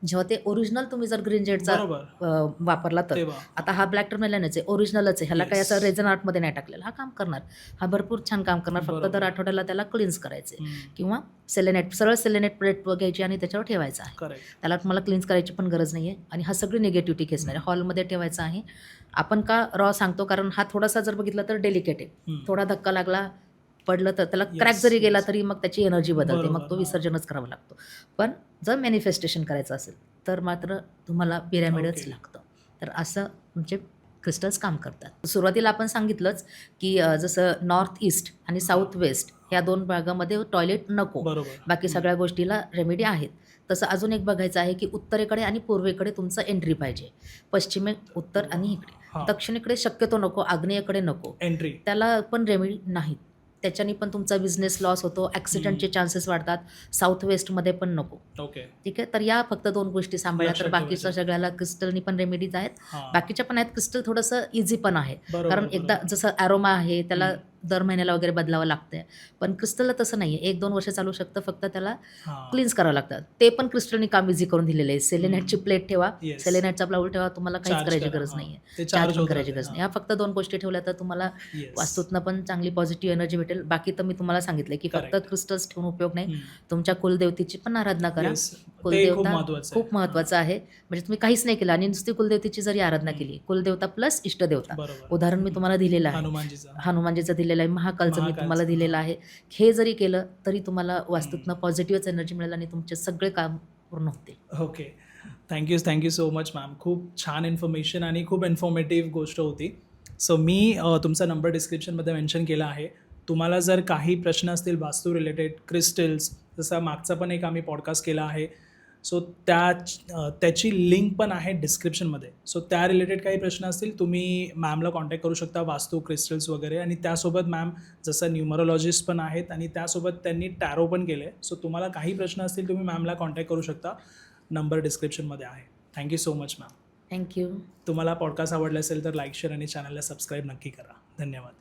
जेव्हा ते ओरिजिनल तुम्ही जर ग्रीन जेटचा बरोबर. वापरला तर. तेव्हा. आता हा ब्लॅक टर्मेलिनच आहे, ओरिजिनलच आहे. ह्याला काही Yes. असं रेझन आर्टमध्ये नाही टाकलेलं. हा काम करणार. हा भरपूर छान काम करणार. फक्त बरोबर. दर आठवड्याला त्याला क्लीन्स करायचे हं. किंवा सरळ सेलेनेट प्लेट घ्यायची आणि त्याच्यावर ठेवायचं आहे. करेक्ट. त्याला तुम्हाला क्लीन्स करायची पण गरज नाही आहे. आणि हा सगळी निगेटिव्हिटी खेचणार आहे. हॉलमध्ये ठेवायचा आहे. आपण का रॉ सांगतो, कारण हा थोडासा जर बघितला तर डेलिकेट आहे. हं. थोडा धक्का लागला, पडलं तर त्याला Yes, क्रॅक जरी गेला yes. तरी मग त्याची एनर्जी बदलते. बरोबर, मग तो हां. विसर्जनच करावा लागतो. पण जर मॅनिफेस्टेशन करायचं असेल तर मात्र तुम्हाला पिरॅमिडच ओके. लागतं. तर असं म्हणजे क्रिस्टल्स काम करतात. सुरुवातीला आपण सांगितलंच की जसं नॉर्थ ईस्ट आणि साऊथ वेस्ट ह्या 2 भागामध्ये टॉयलेट नको. बरोबर. बाकी हं. सगळ्या गोष्टीला रेमेडी आहेत. तसं अजून एक बघायचं आहे की उत्तरेकडे आणि पूर्वेकडे तुमचं एंट्री पाहिजे. पश्चिमे, उत्तर आणि इकडे. हां. दक्षिणेकडे शक्यतो नको, आग्नेयेकडे नको. एंट्री. त्याला पण रेमेडी नाहीत. त्याच्याने पण तुमचा बिझनेस लॉस होतो, ॲक्सिडेंटचे चान्सेस वाढतात. साऊथ वेस्टमध्ये पण नको. ओके. ठीक आहे. तर या फक्त 2 गोष्टी सांभाळल्या तर लक्षात बाकीच्या ठेवायच्या. सगळ्याला क्रिस्टलनी पण रेमेडीज आहेत. हां. बाकीच्या पण आहेत. क्रिस्टल थोडंसं इझी पण आहे. बरोबर, कारण एकदा बरोबर. जसं ॲरोमा आहे त्याला हं. दर महिन्याला वगैरे बदलावं लागतंय. पण क्रिस्टलला तसं नाही आहे. 1-2 वर्ष चालू शकतं. फक्त त्याला हां. क्लीन्स करावं लागतं. ते पण क्रिस्टलनी काम इझी करून दिलेलं आहे. सेलेनाइटची प्लेट ठेवा, Yes. सेलेनाइटचा बाउल ठेवा. तुम्हाला काहीच चार्ज करायची करा. गरज हां. नाही आहे. ते चार्ज चार्ज पण होत करायची राहते. गरज नाही. हां. ह्या फक्त 2 गोष्टी ठेवल्या तर तुम्हाला Yes. वास्तूतनं पण चांगली पॉझिटिव्ह एनर्जी भेटेल. बाकी तर मी तुम्हाला सांगितलं की फक्त Correct. क्रिस्टल्स ठेवून उपयोग नाही. हं. तुमच्या कुलदेवतेची पण आराधना करा. Yes. ते खूप कुलदेवता महत्वाचं आहे. खूप महत्त्वाचं आहे. म्हणजे तुम्ही काहीच नाही केलं आणि नुसती कुलदेवतेची जरी आराधना केली, कुलदेवता प्लस इष्टदेवता. बरोबर. उदाहरण मी तुम्हाला दिलेलं आहे. हनुमानजीचा. हनुमानजीचं दिलेलं आहे, महाकालचं मी महाकालचं, तुम्हाला दिलेलं हां. आहे. हे जरी केलं तरी तुम्हाला वास्तूतनं पॉझिटिव्हच एनर्जी मिळेल आणि तुमचे सगळे काम पूर्ण होतील. Okay. Thank you so much ma'am. खूप छान इन्फॉर्मेशन आणि खूप इन्फॉर्मेटिव्ह गोष्ट होती. सो मी तुमचा नंबर डिस्क्रिप्शनमध्ये मेन्शन केला आहे. तुम्हाला जर काही प्रश्न असतील वास्तू रिलेटेड, क्रिस्टल्स, जसा मागचा पण एक आम्ही पॉडकास्ट केला आहे. सो त्याची लिंक पण आहे डिस्क्रिप्शनमध्ये. सो त्या रिलेटेड काही प्रश्न असतील तुम्ही मॅमला कॉन्टॅक्ट करू शकता, वास्तू, क्रिस्टल्स वगैरे. आणि त्यासोबत मॅम जसं न्यूमरोलॉजिस्ट पण आहेत आणि त्यासोबत त्यांनी टॅरो पण केलं आहे. सो तुम्हाला काही प्रश्न असतील तुम्ही मॅमला कॉन्टॅक्ट करू शकता. नंबर डिस्क्रिप्शनमध्ये आहे. Thank you so much ma'am. Thank you. तुम्हाला पॉडकास्ट आवडला असेल तर लाईक, शेअर आणि चॅनलला सबस्क्राईब नक्की करा. धन्यवाद.